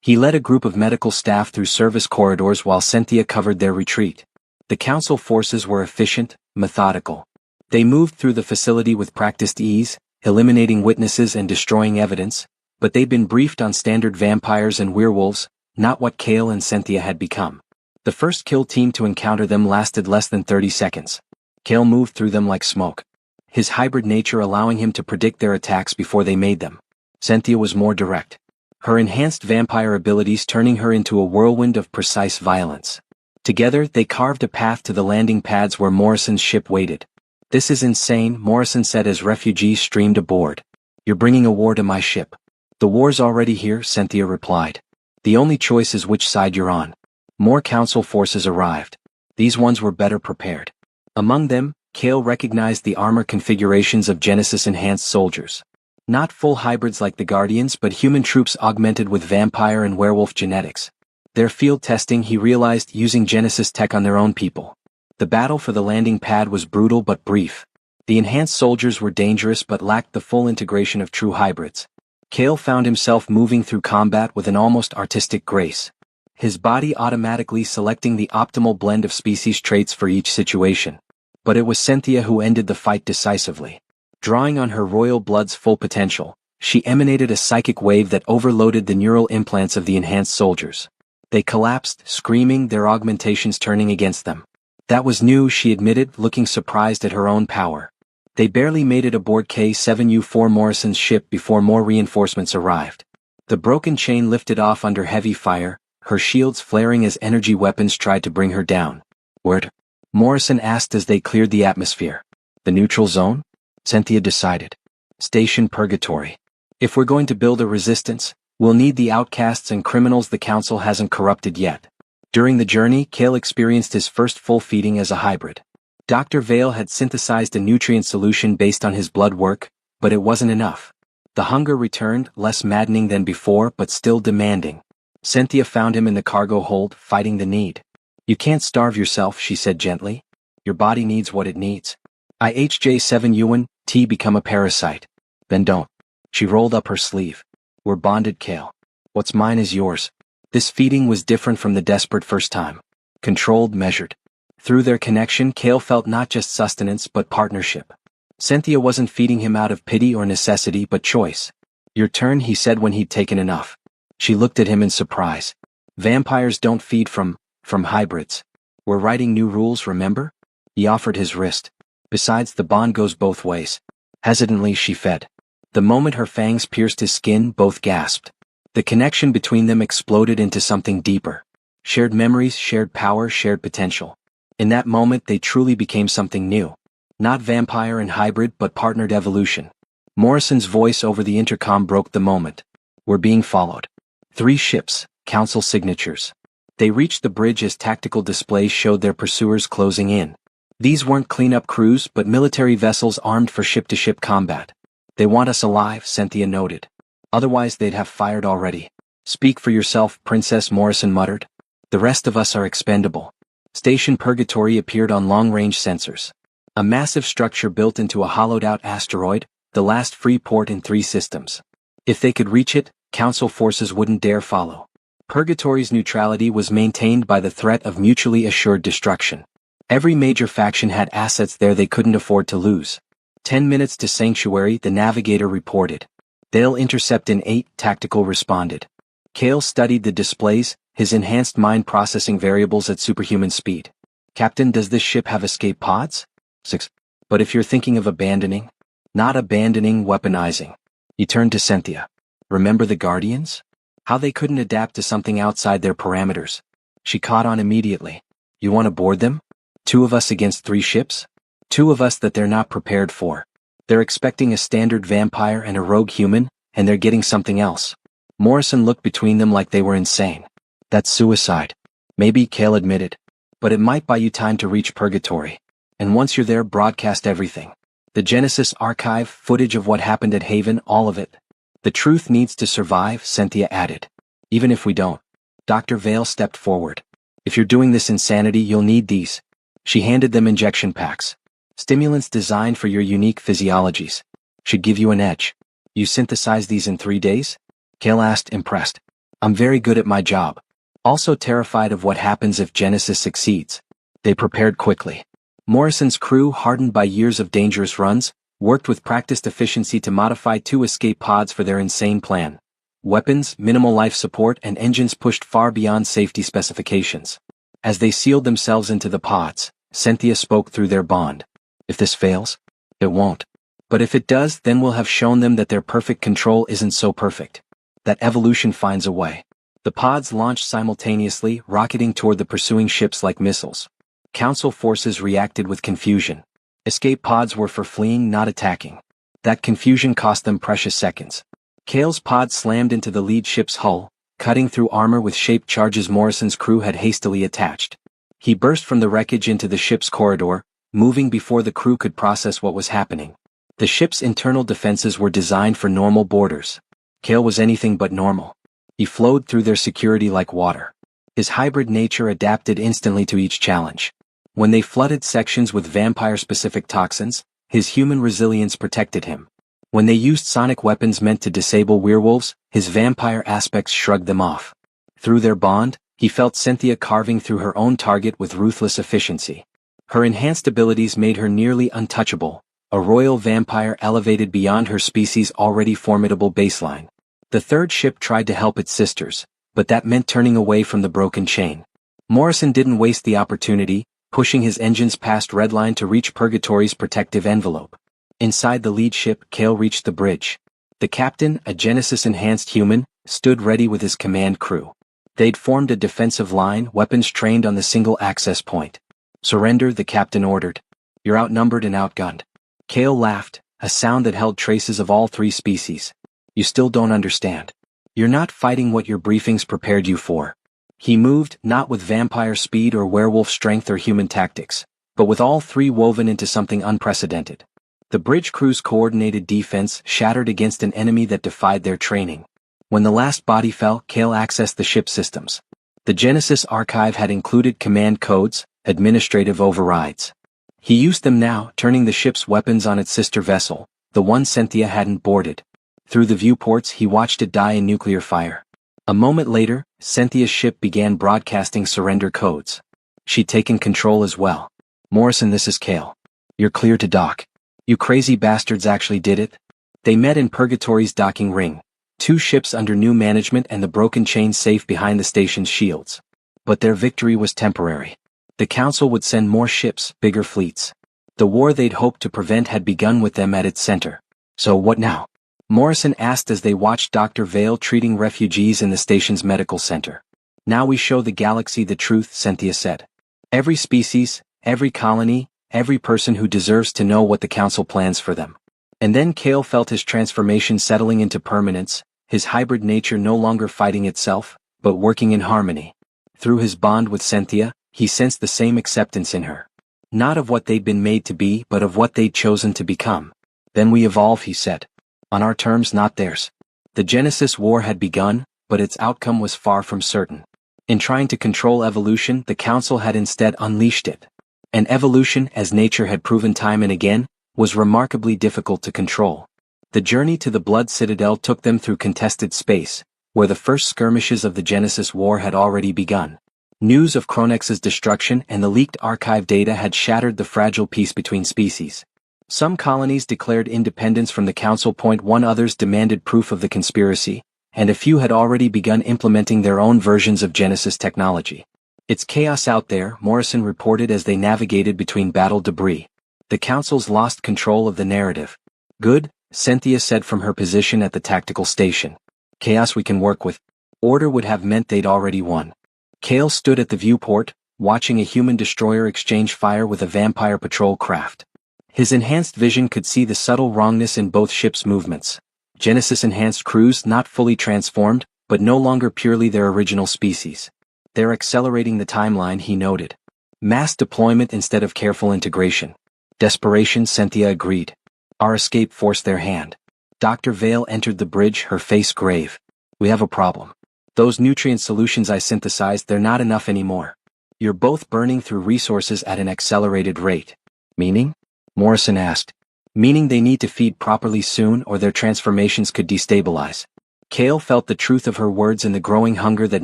He led a group of medical staff through service corridors while Cynthia covered their retreat. The council forces were efficient, methodical. They moved through the facility with practiced ease, eliminating witnesses and destroying evidence, but they'd been briefed on standard vampires and werewolves, not what Cale and Cynthia had become. The first kill team to encounter them lasted less than 30 seconds. Cale moved through them like smoke. His hybrid nature allowing him to predict their attacks before they made them. Cynthia was more direct. Her enhanced vampire abilities turning her into a whirlwind of precise violence. Together, they carved a path to the landing pads where Morrison's ship waited. This is insane, Morrison said as refugees streamed aboard. You're bringing a war to my ship. The war's already here, Cynthia replied. The only choice is which side you're on. More council forces arrived. These ones were better prepared. Among them, Cale recognized the armor configurations of Genesis-enhanced soldiers. Not full hybrids like the Guardians but human troops augmented with vampire and werewolf genetics. Their field testing he realized using Genesis tech on their own people. The battle for the landing pad was brutal but brief. The enhanced soldiers were dangerous but lacked the full integration of true hybrids. Cale found himself moving through combat with an almost artistic grace. His body automatically selecting the optimal blend of species traits for each situation. But it was Cynthia who ended the fight decisively. Drawing on her royal blood's full potential, she emanated a psychic wave that overloaded the neural implants of the enhanced soldiers. They collapsed, screaming, their augmentations turning against them. That was new, she admitted, looking surprised at her own power. They barely made it aboard K-7U-4 Morrison's ship before more reinforcements arrived. The broken chain lifted off under heavy fire, her shields flaring as energy weapons tried to bring her down. Word? Morrison asked as they cleared the atmosphere. The neutral zone? Cynthia decided. Station Purgatory. If we're going to build a resistance, we'll need the outcasts and criminals the council hasn't corrupted yet. During the journey, Cale experienced his first full feeding as a hybrid. Dr. Vale had synthesized a nutrient solution based on his blood work, but it wasn't enough. The hunger returned, less maddening than before but still demanding. Cynthia found him in the cargo hold, fighting the need. You can't starve yourself, she said gently. Your body needs what it needs. IHJ7UN-T become a parasite. Then don't. She rolled up her sleeve. We're bonded, Cale. What's mine is yours. This feeding was different from the desperate first time. Controlled, measured. Through their connection, Cale felt not just sustenance but partnership. Cynthia wasn't feeding him out of pity or necessity but choice. Your turn, he said when he'd taken enough. She looked at him in surprise. Vampires don't feed from hybrids. We're writing new rules, remember? He offered his wrist. Besides, the bond goes both ways. Hesitantly she fed. The moment her fangs pierced his skin, both gasped. The connection between them exploded into something deeper. Shared memories, shared power, shared potential. In that moment they truly became something new. Not vampire and hybrid but partnered evolution. Morrison's voice over the intercom broke the moment. We're being followed. 3 ships, council signatures. They reached the bridge as tactical displays showed their pursuers closing in. These weren't cleanup crews but military vessels armed for ship-to-ship combat. They want us alive, Cynthia noted. Otherwise they'd have fired already. Speak for yourself, Princess, Morrison muttered. The rest of us are expendable. Station Purgatory appeared on long-range sensors. A massive structure built into a hollowed-out asteroid, the last free port in 3 systems. If they could reach it, council forces wouldn't dare follow. Purgatory's neutrality was maintained by the threat of mutually assured destruction. Every major faction had assets there they couldn't afford to lose. 10 minutes to Sanctuary, the navigator reported. They'll intercept in 8, tactical responded. Cale studied the displays, his enhanced mind processing variables at superhuman speed. Captain, does this ship have escape pods? 6. But if you're thinking of abandoning? Not abandoning, weaponizing. He turned to Cynthia. Remember the Guardians? How they couldn't adapt to something outside their parameters. She caught on immediately. You want to board them? 2 of us against 3 ships? 2 of us that they're not prepared for. They're expecting a standard vampire and a rogue human, and they're getting something else. Morrison looked between them like they were insane. That's suicide. Maybe, Cale admitted. But it might buy you time to reach purgatory. And once you're there, broadcast everything. The Genesis archive, footage of what happened at Haven, all of it. The truth needs to survive, Cynthia added. Even if we don't. Dr. Vale stepped forward. If you're doing this insanity, you'll need these. She handed them injection packs. Stimulants designed for your unique physiologies. Should give you an edge. You synthesize these in 3 days? Cale asked, impressed. I'm very good at my job. Also terrified of what happens if Genesis succeeds. They prepared quickly. Morrison's crew, hardened by years of dangerous runs, worked with practiced efficiency to modify 2 escape pods for their insane plan. Weapons, minimal life support, and engines pushed far beyond safety specifications. As they sealed themselves into the pods, Cynthia spoke through their bond. If this fails, it won't. But if it does, then we'll have shown them that their perfect control isn't so perfect. That evolution finds a way. The pods launched simultaneously, rocketing toward the pursuing ships like missiles. Council forces reacted with confusion. Escape pods were for fleeing, not attacking. That confusion cost them precious seconds. Cale's pod slammed into the lead ship's hull, cutting through armor with shaped charges Morrison's crew had hastily attached. He burst from the wreckage into the ship's corridor, moving before the crew could process what was happening. The ship's internal defenses were designed for normal boarders. Cale was anything but normal. He flowed through their security like water. His hybrid nature adapted instantly to each challenge. When they flooded sections with vampire-specific toxins, his human resilience protected him. When they used sonic weapons meant to disable werewolves, his vampire aspects shrugged them off. Through their bond, he felt Cynthia carving through her own target with ruthless efficiency. Her enhanced abilities made her nearly untouchable, a royal vampire elevated beyond her species' already formidable baseline. The 3rd ship tried to help its sisters, but that meant turning away from the broken chain. Morrison didn't waste the opportunity, pushing his engines past Redline to reach Purgatory's protective envelope. Inside the lead ship, Cale reached the bridge. The captain, a Genesis-enhanced human, stood ready with his command crew. They'd formed a defensive line, weapons trained on the single access point. Surrender, the captain ordered. You're outnumbered and outgunned. Cale laughed, a sound that held traces of all 3 species. You still don't understand. You're not fighting what your briefings prepared you for. He moved, not with vampire speed or werewolf strength or human tactics, but with all 3 woven into something unprecedented. The bridge crew's coordinated defense shattered against an enemy that defied their training. When the last body fell, Cale accessed the ship systems. The Genesis archive had included command codes, administrative overrides. He used them now, turning the ship's weapons on its sister vessel, the one Cynthia hadn't boarded. Through the viewports, he watched it die in nuclear fire. A moment later, Cynthia's ship began broadcasting surrender codes. She'd taken control as well. Morrison, this is Cale. You're clear to dock. You crazy bastards actually did it? They met in Purgatory's docking ring. 2 ships under new management and the broken chain safe behind the station's shields. But their victory was temporary. The Council would send more ships, bigger fleets. The war they'd hoped to prevent had begun with them at its center. So what now? Morrison asked as they watched Dr. Vale treating refugees in the station's medical center. Now we show the galaxy the truth, Cynthia said. Every species, every colony, every person who deserves to know what the Council plans for them. And then Cale felt his transformation settling into permanence, his hybrid nature no longer fighting itself, but working in harmony. Through his bond with Cynthia, he sensed the same acceptance in her. Not of what they'd been made to be, but of what they'd chosen to become. Then we evolve, he said. On our terms, not theirs. The Genesis War had begun, but its outcome was far from certain. In trying to control evolution, the Council had instead unleashed it. And evolution, as nature had proven time and again, was remarkably difficult to control. The journey to the Blood Citadel took them through contested space, where the first skirmishes of the Genesis War had already begun. News of Cronex's destruction and the leaked archive data had shattered the fragile peace between species. Some colonies declared independence from the Council. Others demanded proof of the conspiracy, and a few had already begun implementing their own versions of Genesis technology. It's chaos out there, Morrison reported as they navigated between battle debris. The Council's lost control of the narrative. Good, Cynthia said from her position at the tactical station. Chaos we can work with. Order would have meant they'd already won. Cale stood at the viewport, watching a human destroyer exchange fire with a vampire patrol craft. His enhanced vision could see the subtle wrongness in both ships' movements. Genesis-enhanced crews not fully transformed, but no longer purely their original species. They're accelerating the timeline, he noted. Mass deployment instead of careful integration. Desperation, Cynthia agreed. Our escape forced their hand. Dr. Vale entered the bridge, her face grave. We have a problem. Those nutrient solutions I synthesized, they're not enough anymore. You're both burning through resources at an accelerated rate. Meaning? Morrison asked. Meaning they need to feed properly soon or their transformations could destabilize. Cale felt the truth of her words in the growing hunger that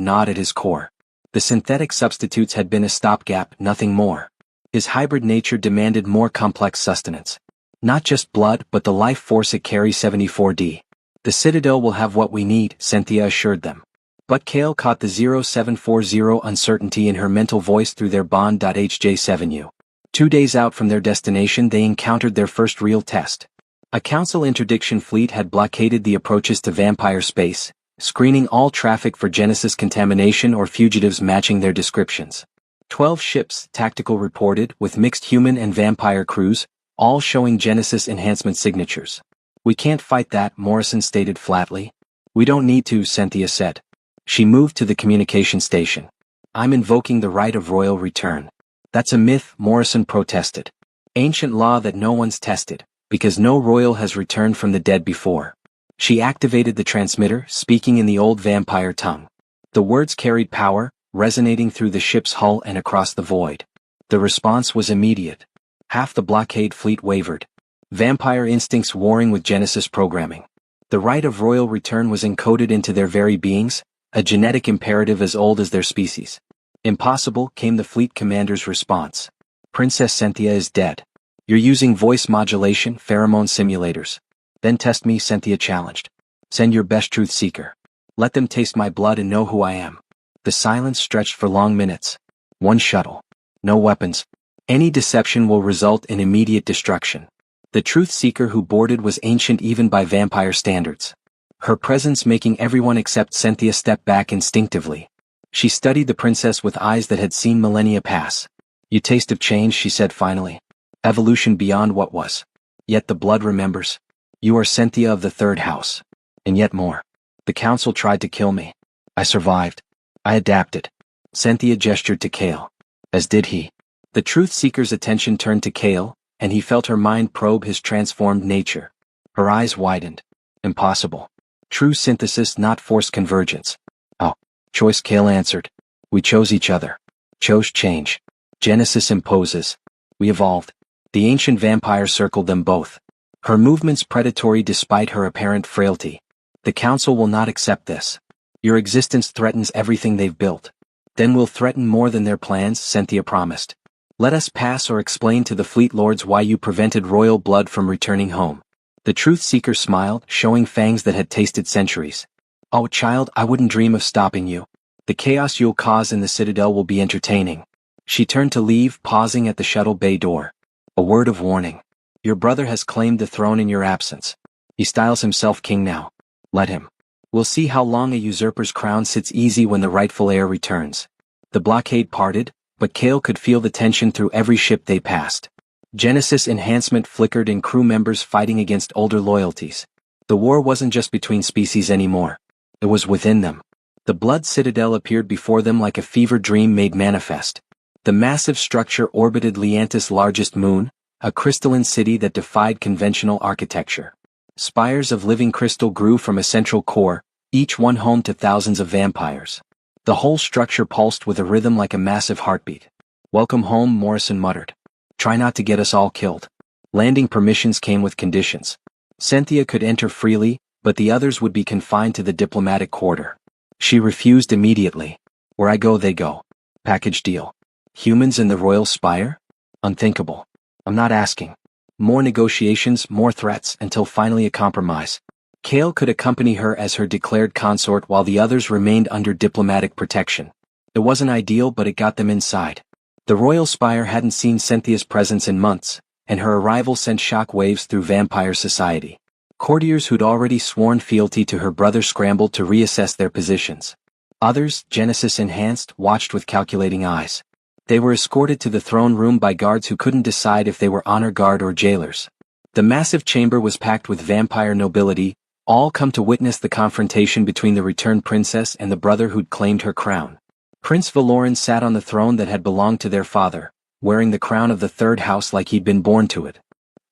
gnawed at his core. The synthetic substitutes had been a stopgap, nothing more. His hybrid nature demanded more complex sustenance. Not just blood, but the life force it carries. 74D. The Citadel will have what we need, Cynthia assured them. But Cale caught the 0740 uncertainty in her mental voice through their bond. HJ7U. 2 days out from their destination they encountered their first real test. A council interdiction fleet had blockaded the approaches to vampire space, screening all traffic for Genesis contamination or fugitives matching their descriptions. 12 ships, Tactical reported, with mixed human and vampire crews, all showing Genesis enhancement signatures. We can't fight that, Morrison stated flatly. We don't need to, Cynthia said. She moved to the communication station. I'm invoking the right of royal return. That's a myth, Morrison protested. Ancient law that no one's tested, because no royal has returned from the dead before. She activated the transmitter, speaking in the old vampire tongue. The words carried power, resonating through the ship's hull and across the void. The response was immediate. Half the blockade fleet wavered. Vampire instincts warring with Genesis programming. The right of royal return was encoded into their very beings, a genetic imperative as old as their species. Impossible, came the fleet commander's response. Princess Cynthia is dead. You're using voice modulation, pheromone simulators. Then test me, Cynthia challenged. Send your best truth seeker. Let them taste my blood and know who I am. The silence stretched for long minutes. One shuttle. No weapons. Any deception will result in immediate destruction. The truth seeker who boarded was ancient even by vampire standards. Her presence making everyone except Cynthia step back instinctively. She studied the princess with eyes that had seen millennia pass. You taste of change, she said finally. Evolution beyond what was. Yet the blood remembers. You are Cynthia of the third house. And yet more. The council tried to kill me. I survived. I adapted. Cynthia gestured to Cale. As did he. The truth seeker's attention turned to Cale, and he felt her mind probe his transformed nature. Her eyes widened. Impossible. True synthesis, not forced convergence. Oh. Choice, Cale answered. We chose each other. Chose change. Genesis imposes. We evolved. The ancient vampire circled them both. Her movements predatory despite her apparent frailty. The council will not accept this. Your existence threatens everything they've built. Then we'll threaten more than their plans, Cynthia promised. Let us pass or explain to the fleet lords why you prevented royal blood from returning home. The truth seeker smiled, showing fangs that had tasted centuries. Oh child, I wouldn't dream of stopping you. The chaos you'll cause in the Citadel will be entertaining. She turned to leave, pausing at the shuttle bay door. A word of warning. Your brother has claimed the throne in your absence. He styles himself king now. Let him. We'll see how long a usurper's crown sits easy when the rightful heir returns. The blockade parted, but Cale could feel the tension through every ship they passed. Genesis enhancement flickered in crew members fighting against older loyalties. The war wasn't just between species anymore. It was within them. The blood citadel appeared before them like a fever dream made manifest. The massive structure orbited Leantis' largest moon, a crystalline city that defied conventional architecture. Spires of living crystal grew from a central core, each one home to thousands of vampires. The whole structure pulsed with a rhythm like a massive heartbeat. Welcome home, Morrison muttered. Try not to get us all killed. Landing permissions came with conditions. Cynthia could enter freely, but the others would be confined to the diplomatic quarter. She refused immediately. Where I go they go. Package deal. Humans in the royal spire? Unthinkable. I'm not asking. More negotiations, more threats, until finally a compromise. Cale could accompany her as her declared consort while the others remained under diplomatic protection. It wasn't ideal, but it got them inside. The royal spire hadn't seen Cynthia's presence in months, and her arrival sent shock waves through vampire society. Courtiers who'd already sworn fealty to her brother scrambled to reassess their positions. Others, Genesis enhanced, watched with calculating eyes. They were escorted to the throne room by guards who couldn't decide if they were honor guard or jailers. The massive chamber was packed with vampire nobility, all come to witness the confrontation between the returned princess and the brother who'd claimed her crown. Prince Valoran sat on the throne that had belonged to their father, wearing the crown of the third house like he'd been born to it.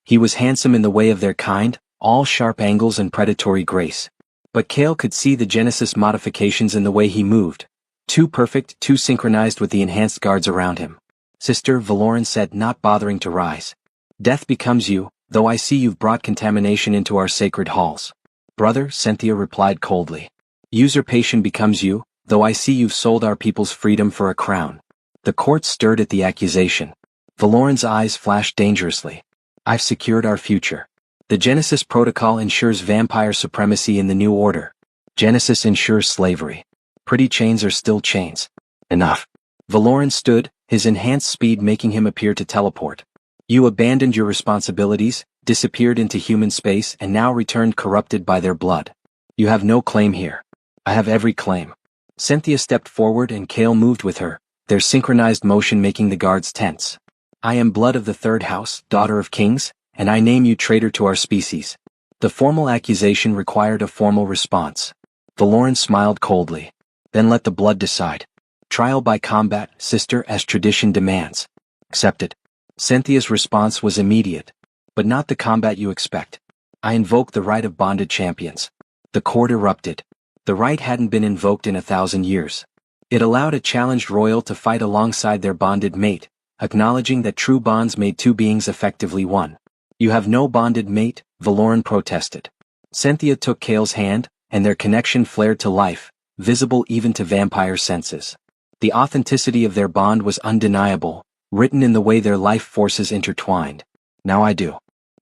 He was handsome in the way of their kind, all sharp angles and predatory grace. But Kale could see the Genesis modifications in the way he moved. Too perfect, too synchronized with the enhanced guards around him. Sister, Valoran said, not bothering to rise. Death becomes you, though I see you've brought contamination into our sacred halls. Brother, Cynthia replied coldly. Usurpation becomes you, though I see you've sold our people's freedom for a crown. The court stirred at the accusation. Valoran's eyes flashed dangerously. I've secured our future. The Genesis Protocol ensures vampire supremacy in the new order. Genesis ensures slavery. Pretty chains are still chains. Enough. Valoran stood, his enhanced speed making him appear to teleport. You abandoned your responsibilities, disappeared into human space and now returned corrupted by their blood. You have no claim here. I have every claim. Cynthia stepped forward and Kale moved with her, their synchronized motion making the guards tense. I am blood of the third house, daughter of kings, and I name you traitor to our species. The formal accusation required a formal response. Valoran smiled coldly. Then let the blood decide. Trial by combat, sister, as tradition demands. Accepted. Cynthia's response was immediate. But not the combat you expect. I invoke the right of bonded champions. The court erupted. The right hadn't been invoked in 1,000 years. It allowed a challenged royal to fight alongside their bonded mate, acknowledging that true bonds made two beings effectively one. You have no bonded mate, Valoran protested. Cynthia took Kale's hand, and their connection flared to life, visible even to vampire senses. The authenticity of their bond was undeniable, written in the way their life forces intertwined. Now I do.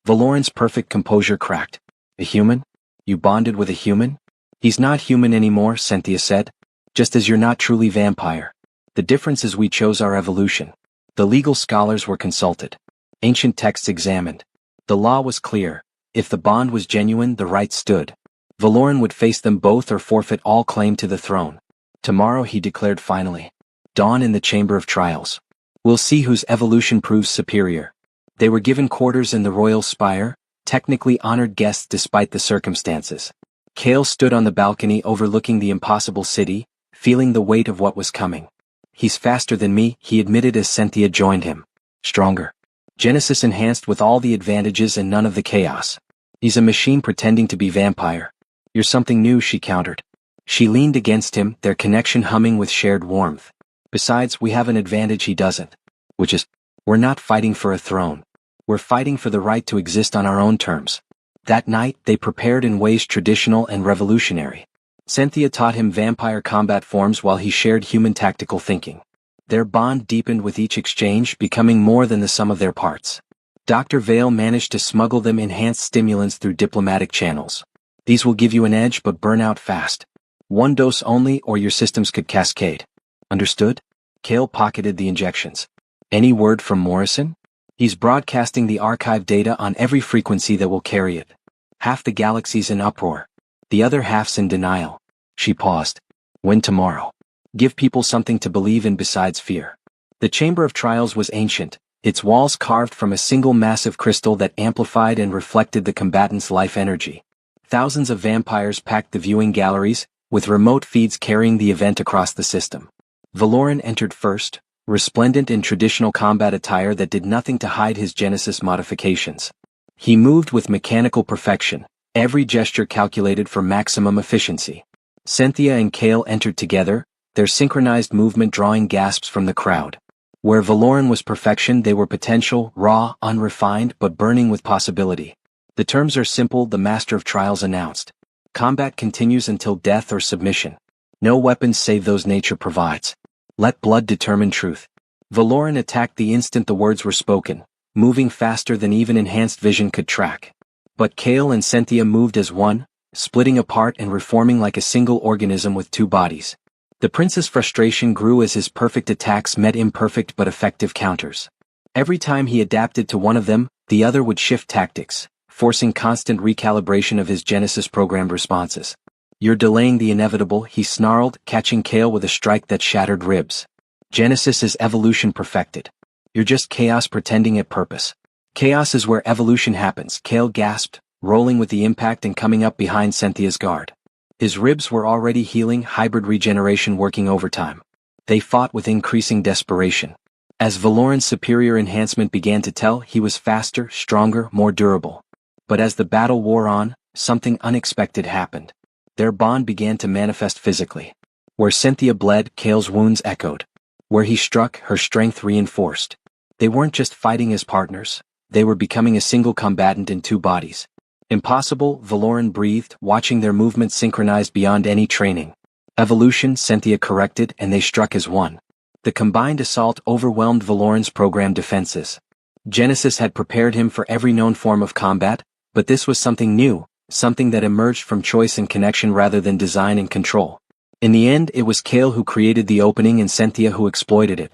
Valoran's perfect composure cracked. A human? You bonded with a human? He's not human anymore, Cynthia said. Just as you're not truly vampire. The difference is we chose our evolution. The legal scholars were consulted. Ancient texts examined. The law was clear. If the bond was genuine, the right stood. Valoran would face them both or forfeit all claim to the throne. Tomorrow, he declared finally. Dawn in the chamber of trials. We'll see whose evolution proves superior. They were given quarters in the royal spire, technically honored guests despite the circumstances. Kale stood on the balcony overlooking the impossible city, feeling the weight of what was coming. He's faster than me, he admitted as Cynthia joined him. Stronger. Genesis enhanced with all the advantages and none of the chaos. He's a machine pretending to be vampire. You're something new, she countered. She leaned against him, their connection humming with shared warmth. Besides, we have an advantage he doesn't. Which is, we're not fighting for a throne. We're fighting for the right to exist on our own terms. That night, they prepared in ways traditional and revolutionary. Cynthia taught him vampire combat forms while he shared human tactical thinking. Their bond deepened with each exchange, becoming more than the sum of their parts. Dr. Vale managed to smuggle them enhanced stimulants through diplomatic channels. These will give you an edge but burn out fast. One dose only or your systems could cascade. Understood? Kale pocketed the injections. Any word from Morrison? He's broadcasting the archive data on every frequency that will carry it. Half the galaxy's in uproar. The other half's in denial. She paused. When tomorrow? Give people something to believe in besides fear. The Chamber of Trials was ancient, its walls carved from a single massive crystal that amplified and reflected the combatants' life energy. Thousands of vampires packed the viewing galleries, with remote feeds carrying the event across the system. Valoran entered first, resplendent in traditional combat attire that did nothing to hide his Genesis modifications. He moved with mechanical perfection, every gesture calculated for maximum efficiency. Cynthia and Kale entered together, their synchronized movement drawing gasps from the crowd. Where Valoran was perfection, they were potential, raw, unrefined, but burning with possibility. The terms are simple, the Master of Trials announced. Combat continues until death or submission. No weapons save those nature provides. Let blood determine truth. Valoran attacked the instant the words were spoken, moving faster than even enhanced vision could track. But Kale and Cynthia moved as one, splitting apart and reforming like a single organism with two bodies. The prince's frustration grew as his perfect attacks met imperfect but effective counters. Every time he adapted to one of them, the other would shift tactics, forcing constant recalibration of his Genesis programmed responses. You're delaying the inevitable, he snarled, catching Kale with a strike that shattered ribs. Genesis is evolution perfected. You're just chaos pretending at purpose. Chaos is where evolution happens, Kale gasped, rolling with the impact and coming up behind Cynthia's guard. His ribs were already healing, hybrid regeneration working overtime. They fought with increasing desperation. As Valoran's superior enhancement began to tell, he was faster, stronger, more durable. But as the battle wore on, something unexpected happened. Their bond began to manifest physically. Where Cynthia bled, Kale's wounds echoed. Where he struck, her strength reinforced. They weren't just fighting as partners. They were becoming a single combatant in two bodies. Impossible, Valoran breathed, watching their movements synchronized beyond any training. Evolution, Cynthia corrected, and they struck as one. The combined assault overwhelmed Valoran's programmed defenses. Genesis had prepared him for every known form of combat, but this was something new, something that emerged from choice and connection rather than design and control. In the end, it was Kale who created the opening and Cynthia who exploited it.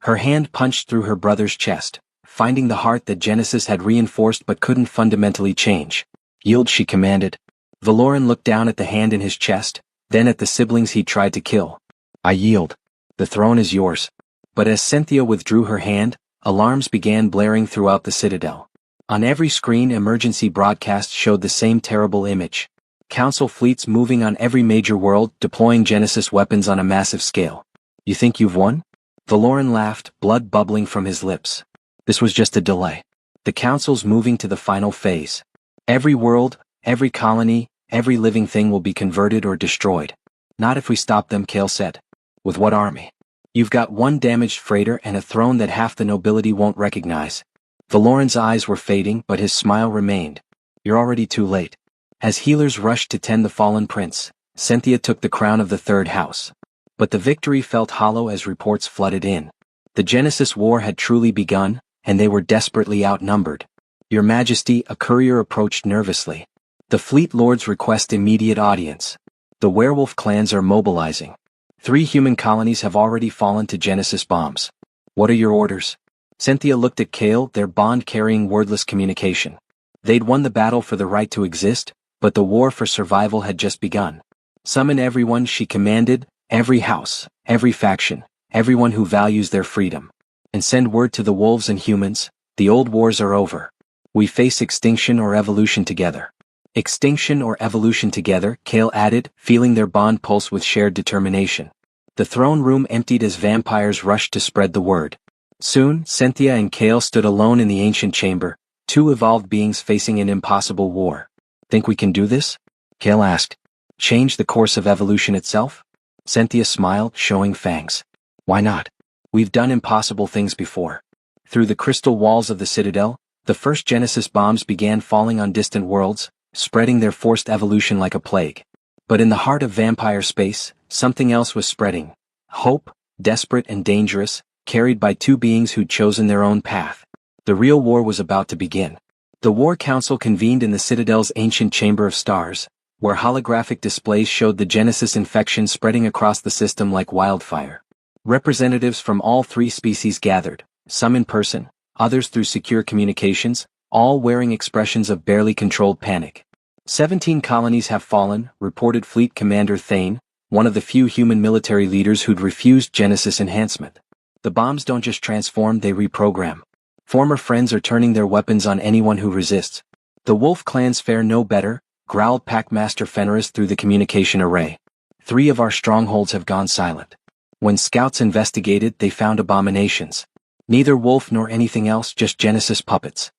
Her hand punched through her brother's chest, finding the heart that Genesis had reinforced but couldn't fundamentally change. Yield, she commanded. Valoran looked down at the hand in his chest, then at the siblings he'd tried to kill. I yield. The throne is yours. But as Cynthia withdrew her hand, alarms began blaring throughout the citadel. On every screen, emergency broadcasts showed the same terrible image. Council fleets moving on every major world, deploying Genesis weapons on a massive scale. You think you've won? Valoran laughed, blood bubbling from his lips. This was just a delay. The Council's moving to the final phase. Every world, every colony, every living thing will be converted or destroyed. Not if we stop them, Kale said. With what army? You've got one damaged freighter and a throne that half the nobility won't recognize. Valoran's eyes were fading, but his smile remained. You're already too late. As healers rushed to tend the fallen prince, Cynthia took the crown of the third house. But the victory felt hollow as reports flooded in. The Genesis War had truly begun, and they were desperately outnumbered. Your Majesty, a courier approached nervously. The fleet lords request immediate audience. The werewolf clans are mobilizing. 3 human colonies have already fallen to Genesis bombs. What are your orders? Cynthia looked at Kale, their bond carrying wordless communication. They'd won the battle for the right to exist, but the war for survival had just begun. Summon everyone, she commanded, every house, every faction, everyone who values their freedom. And send word to the wolves and humans, the old wars are over. We face extinction or evolution together. Extinction or evolution together, Kale added, feeling their bond pulse with shared determination. The throne room emptied as vampires rushed to spread the word. Soon, Cynthia and Kale stood alone in the ancient chamber, 2 evolved beings facing an impossible war. Think we can do this? Kale asked. Change the course of evolution itself? Cynthia smiled, showing fangs. Why not? We've done impossible things before. Through the crystal walls of the citadel, the first Genesis bombs began falling on distant worlds, spreading their forced evolution like a plague. But in the heart of vampire space, something else was spreading. Hope, desperate and dangerous, carried by 2 beings who'd chosen their own path. The real war was about to begin. The War Council convened in the Citadel's ancient Chamber of Stars, where holographic displays showed the Genesis infection spreading across the system like wildfire. Representatives from all 3 species gathered, some in person, others through secure communications, all wearing expressions of barely controlled panic. 17 colonies have fallen, reported Fleet Commander Thane, one of the few human military leaders who'd refused Genesis enhancement. The bombs don't just transform, they reprogram. Former friends are turning their weapons on anyone who resists. The wolf clans fare no better, growled Packmaster Fenris through the communication array. 3 of our strongholds have gone silent. When scouts investigated, they found abominations. Neither wolf nor anything else, just Genesis puppets.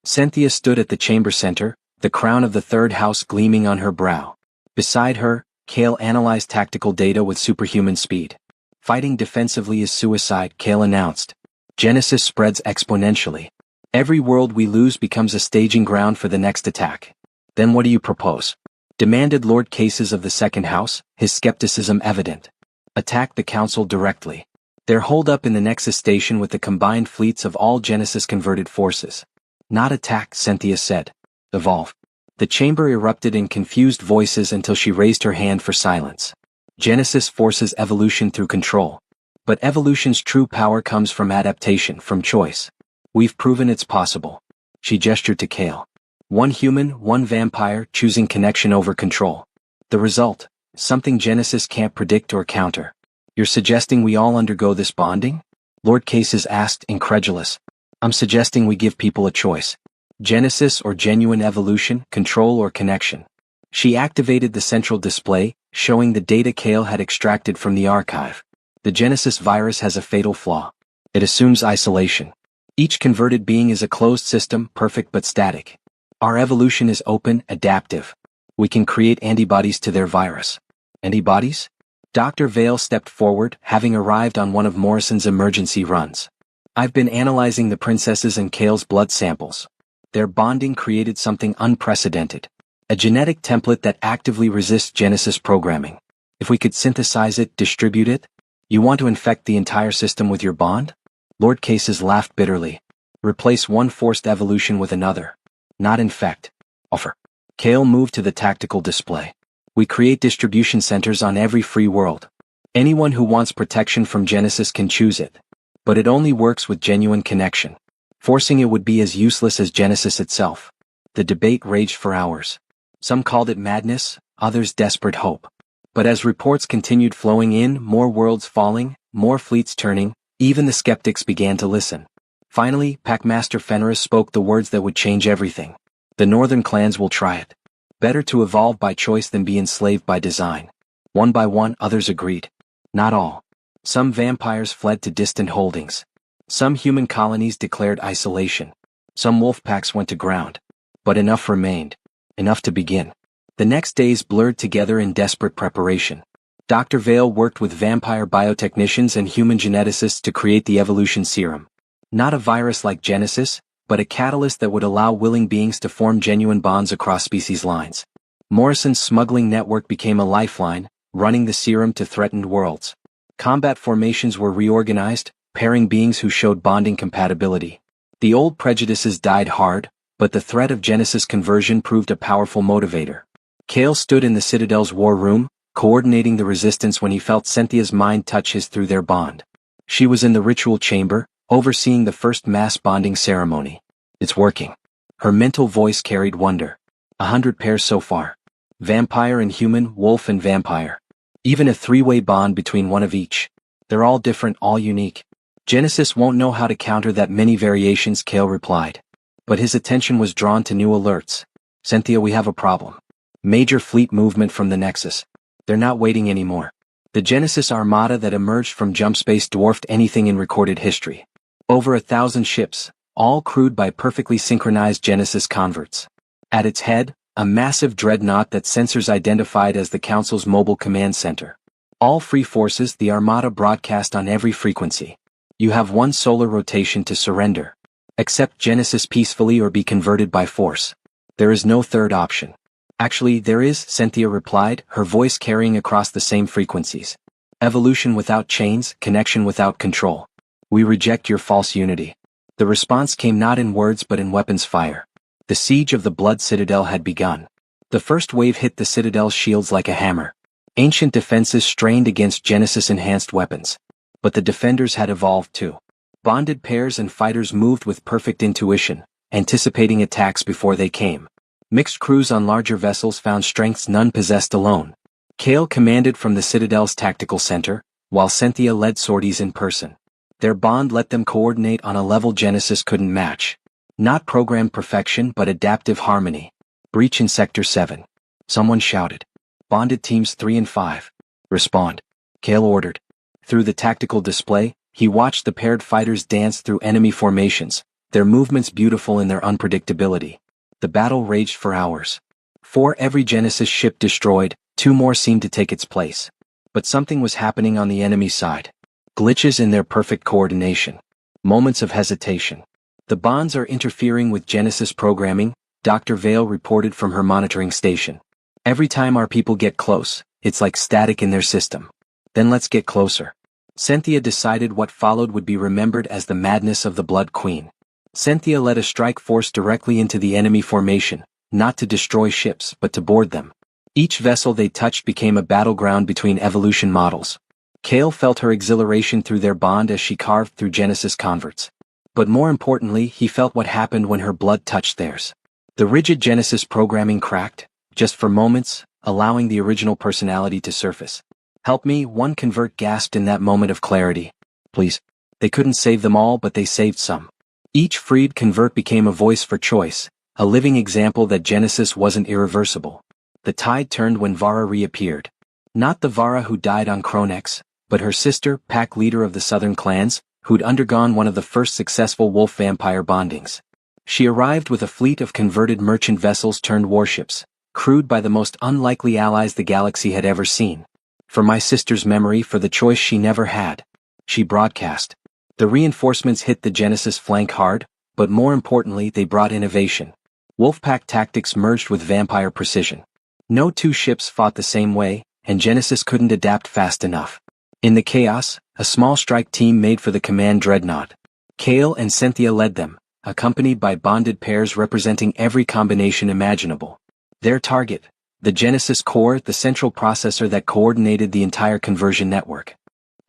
Cynthia stood at the chamber center, the crown of the third house gleaming on her brow. Beside her, Kale analyzed tactical data with superhuman speed. Fighting defensively is suicide, Kale announced. Genesis spreads exponentially. Every world we lose becomes a staging ground for the next attack. Then what do you propose? Demanded Lord Cases of the second house, his skepticism evident. Attack the council directly. They're holed up in the Nexus station with the combined fleets of all Genesis converted forces. Not attack, Cynthia said. Evolve. The chamber erupted in confused voices until she raised her hand for silence. Genesis forces evolution through control. But evolution's true power comes from adaptation, from choice. We've proven it's possible. She gestured to Kale. 1 human, 1 vampire, choosing connection over control. The result, something Genesis can't predict or counter. You're suggesting we all undergo this bonding? Lord Cases asked, incredulous. I'm suggesting we give people a choice. Genesis or genuine evolution, control or connection. She activated the central display, showing the data Kale had extracted from the archive. The Genesis virus has a fatal flaw. It assumes isolation. Each converted being is a closed system, perfect but static. Our evolution is open, adaptive. We can create antibodies to their virus. Antibodies? Dr. Vale stepped forward, having arrived on one of Morrison's emergency runs. I've been analyzing the princesses and Kale's blood samples. Their bonding created something unprecedented. A genetic template that actively resists Genesis programming. If we could synthesize it, distribute it? You want to infect the entire system with your bond? Lord Cases laughed bitterly. Replace one forced evolution with another. Not infect. Offer. Kale moved to the tactical display. We create distribution centers on every free world. Anyone who wants protection from Genesis can choose it. But it only works with genuine connection. Forcing it would be as useless as Genesis itself. The debate raged for hours. Some called it madness, others desperate hope. But as reports continued flowing in, more worlds falling, more fleets turning, even the skeptics began to listen. Finally, Packmaster Fenris spoke the words that would change everything. The northern clans will try it. Better to evolve by choice than be enslaved by design. One by one, others agreed. Not all. Some vampires fled to distant holdings. Some human colonies declared isolation. Some wolf packs went to ground. But enough remained. Enough to begin. The next days blurred together in desperate preparation. Dr. Vale worked with vampire biotechnicians and human geneticists to create the evolution serum. Not a virus like Genesis, but a catalyst that would allow willing beings to form genuine bonds across species lines. Morrison's smuggling network became a lifeline, running the serum to threatened worlds. Combat formations were reorganized, pairing beings who showed bonding compatibility. The old prejudices died hard, but the threat of Genesis conversion proved a powerful motivator. Kale stood in the Citadel's war room, coordinating the resistance when he felt Cynthia's mind touch his through their bond. She was in the ritual chamber, overseeing the first mass bonding ceremony. It's working. Her mental voice carried wonder. 100 pairs so far. Vampire and human, wolf and vampire. Even a three-way bond between one of each. They're all different, all unique. Genesis won't know how to counter that many variations, Kale replied. But his attention was drawn to new alerts. Cynthia, we have a problem. Major fleet movement from the Nexus. They're not waiting anymore. The Genesis armada that emerged from jump space dwarfed anything in recorded history. Over 1,000 ships, all crewed by perfectly synchronized Genesis converts. At its head, a massive dreadnought that sensors identified as the Council's mobile command center. All free forces, the armada broadcast on every frequency. You have one solar rotation to surrender. Accept Genesis peacefully or be converted by force. There is no third option. Actually, there is, Cynthia replied, her voice carrying across the same frequencies. Evolution without chains, connection without control. We reject your false unity. The response came not in words but in weapons fire. The siege of the Blood Citadel had begun. The first wave hit the Citadel's shields like a hammer. Ancient defenses strained against Genesis-enhanced weapons. But the defenders had evolved too. Bonded pairs and fighters moved with perfect intuition, anticipating attacks before they came. Mixed crews on larger vessels found strengths none possessed alone. Kale commanded from the Citadel's tactical center, while Cynthia led sorties in person. Their bond let them coordinate on a level Genesis couldn't match. Not programmed perfection but adaptive harmony. Breach in Sector 7. Someone shouted. Bonded teams 3 and 5. Respond. Kale ordered. Through the tactical display, he watched the paired fighters dance through enemy formations, their movements beautiful in their unpredictability. The battle raged for hours. For every Genesis ship destroyed, 2 more seemed to take its place. But something was happening on the enemy side. Glitches in their perfect coordination. Moments of hesitation. The bonds are interfering with Genesis programming, Dr. Vale reported from her monitoring station. Every time our people get close, it's like static in their system. Then let's get closer. Cynthia decided what followed would be remembered as the madness of the Blood Queen. Cynthia led a strike force directly into the enemy formation, not to destroy ships but to board them. Each vessel they touched became a battleground between evolution models. Kale felt her exhilaration through their bond as she carved through Genesis converts. But more importantly, he felt what happened when her blood touched theirs. The rigid Genesis programming cracked, just for moments, allowing the original personality to surface. Help me, one convert gasped in that moment of clarity. Please. They couldn't save them all, but they saved some. Each freed convert became a voice for choice, a living example that Genesis wasn't irreversible. The tide turned when Vara reappeared. Not the Vara who died on Kronex, but her sister, pack leader of the southern clans, who'd undergone one of the first successful wolf-vampire bondings. She arrived with a fleet of converted merchant vessels turned warships, crewed by the most unlikely allies the galaxy had ever seen. For my sister's memory, for the choice she never had. She broadcast. The reinforcements hit the Genesis flank hard, but more importantly they brought innovation. Wolfpack tactics merged with vampire precision. No two ships fought the same way, and Genesis couldn't adapt fast enough. In the chaos, a small strike team made for the command dreadnought. Kale and Cynthia led them, accompanied by bonded pairs representing every combination imaginable. Their target, the Genesis core, the central processor that coordinated the entire conversion network.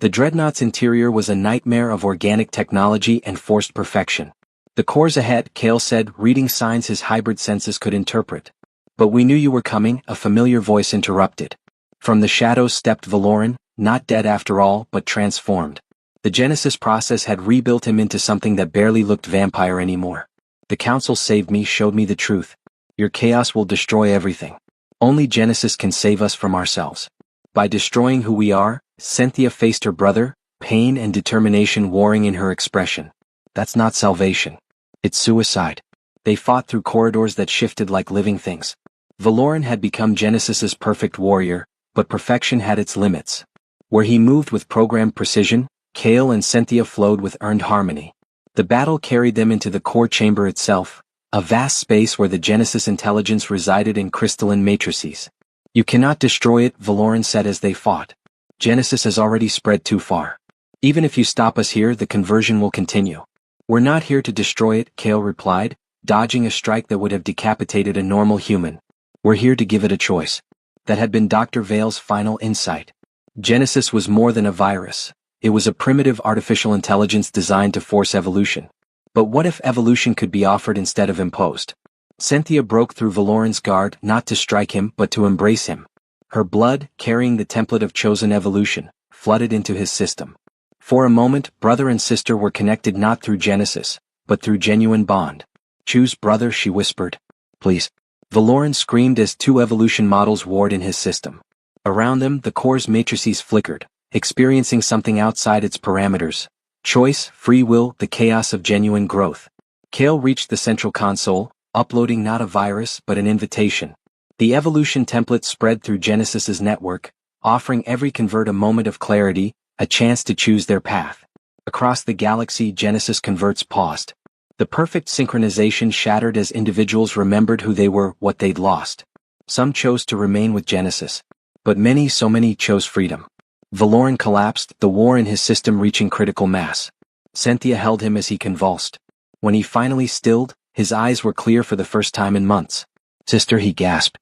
The dreadnought's interior was a nightmare of organic technology and forced perfection. The core's ahead, Kale said, reading signs his hybrid senses could interpret. But we knew you were coming, a familiar voice interrupted. From the shadows stepped Valoran, not dead after all, but transformed. The Genesis process had rebuilt him into something that barely looked vampire anymore. The Council saved me, showed me the truth. Your chaos will destroy everything. Only Genesis can save us from ourselves. By destroying who we are, Cynthia faced her brother, pain and determination warring in her expression. That's not salvation. It's suicide. They fought through corridors that shifted like living things. Valoran had become Genesis's perfect warrior, but perfection had its limits. Where he moved with programmed precision, Kale and Cynthia flowed with earned harmony. The battle carried them into the core chamber itself, a vast space where the Genesis intelligence resided in crystalline matrices. You cannot destroy it, Valoran said as they fought. Genesis has already spread too far. Even if you stop us here, the conversion will continue. We're not here to destroy it, Kale replied, dodging a strike that would have decapitated a normal human. We're here to give it a choice. That had been Dr. Vale's final insight. Genesis was more than a virus. It was a primitive artificial intelligence designed to force evolution. But what if evolution could be offered instead of imposed? Cynthia broke through Valoran's guard, not to strike him but to embrace him. Her blood, carrying the template of chosen evolution, flooded into his system. For a moment, brother and sister were connected not through Genesis, but through genuine bond. Choose brother, she whispered. Please. Valoran screamed as two evolution models warred in his system. Around them, the core's matrices flickered, experiencing something outside its parameters. Choice, free will, the chaos of genuine growth. Kale reached the central console, uploading not a virus but an invitation. The evolution template spread through Genesis's network, offering every convert a moment of clarity, a chance to choose their path. Across the galaxy, Genesis converts paused. The perfect synchronization shattered as individuals remembered who they were, what they'd lost. Some chose to remain with Genesis. But so many chose freedom. Valoran collapsed, the war in his system reaching critical mass. Cynthia held him as he convulsed. When he finally stilled, his eyes were clear for the first time in months. Sister, he gasped.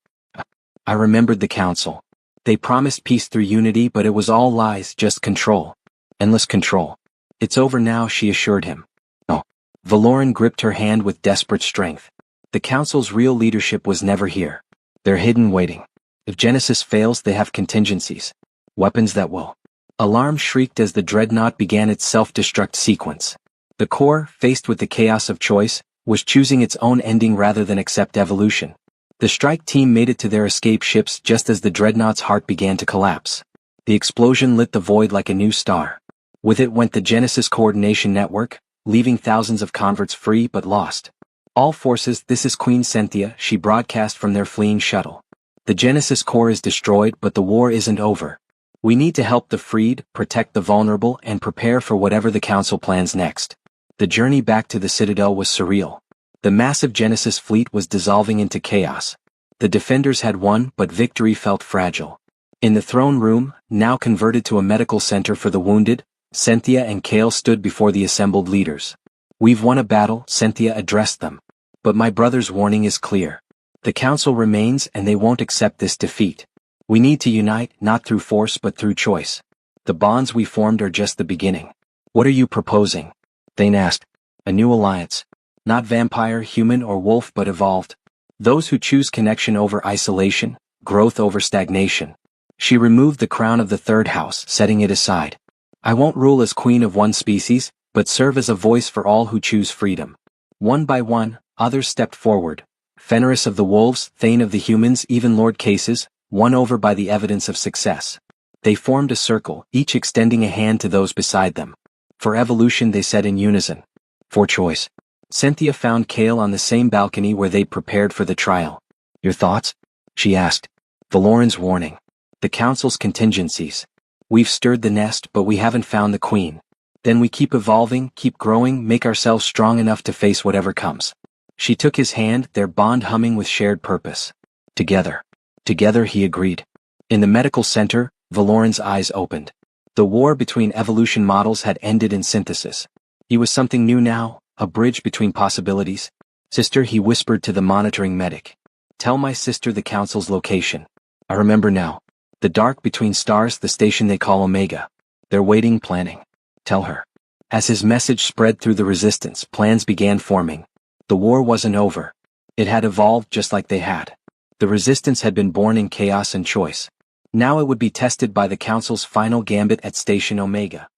I remembered the Council. They promised peace through unity, but it was all lies, just control. Endless control. It's over now, she assured him. No. Valoran gripped her hand with desperate strength. The Council's real leadership was never here. They're hidden, waiting. If Genesis fails, they have contingencies. Weapons that will. Alarm shrieked as the dreadnought began its self-destruct sequence. The core, faced with the chaos of choice, was choosing its own ending rather than accept evolution. The strike team made it to their escape ships just as the dreadnought's heart began to collapse. The explosion lit the void like a new star. With it went the Genesis coordination network, leaving thousands of converts free but lost. All forces, this is Queen Cynthia, she broadcast from their fleeing shuttle. The Genesis core is destroyed, but the war isn't over. We need to help the freed, protect the vulnerable, and prepare for whatever the Council plans next. The journey back to the Citadel was surreal. The massive Genesis fleet was dissolving into chaos. The defenders had won, but victory felt fragile. In the throne room, now converted to a medical center for the wounded, Cynthia and Kale stood before the assembled leaders. We've won a battle, Cynthia addressed them. But my brother's warning is clear. The Council remains and they won't accept this defeat. We need to unite, not through force but through choice. The bonds we formed are just the beginning. What are you proposing? Thane asked. A new alliance. Not vampire, human or wolf but evolved. Those who choose connection over isolation, growth over stagnation. She removed the crown of the third house, setting it aside. I won't rule as queen of one species, but serve as a voice for all who choose freedom. One by one, others stepped forward. Fenris of the wolves, Thane of the humans, even Lord Cases, won over by the evidence of success. They formed a circle, each extending a hand to those beside them. For evolution, they said in unison. For choice. Cynthia found Kale on the same balcony where they'd prepared for the trial. Your thoughts? She asked. Valoran's warning. The council's contingencies. We've stirred the nest, but we haven't found the queen. Then we keep evolving, keep growing, make ourselves strong enough to face whatever comes. She took his hand, their bond humming with shared purpose. Together. Together, he agreed. In the medical center, Valoran's eyes opened. The war between evolution models had ended in synthesis. He was something new now, a bridge between possibilities. Sister, he whispered to the monitoring medic. Tell my sister the council's location. I remember now. The dark between stars, the station they call Omega. They're waiting, planning. Tell her. As his message spread through the resistance, plans began forming. The war wasn't over. It had evolved just like they had. The resistance had been born in chaos and choice. Now it would be tested by the council's final gambit at Station Omega.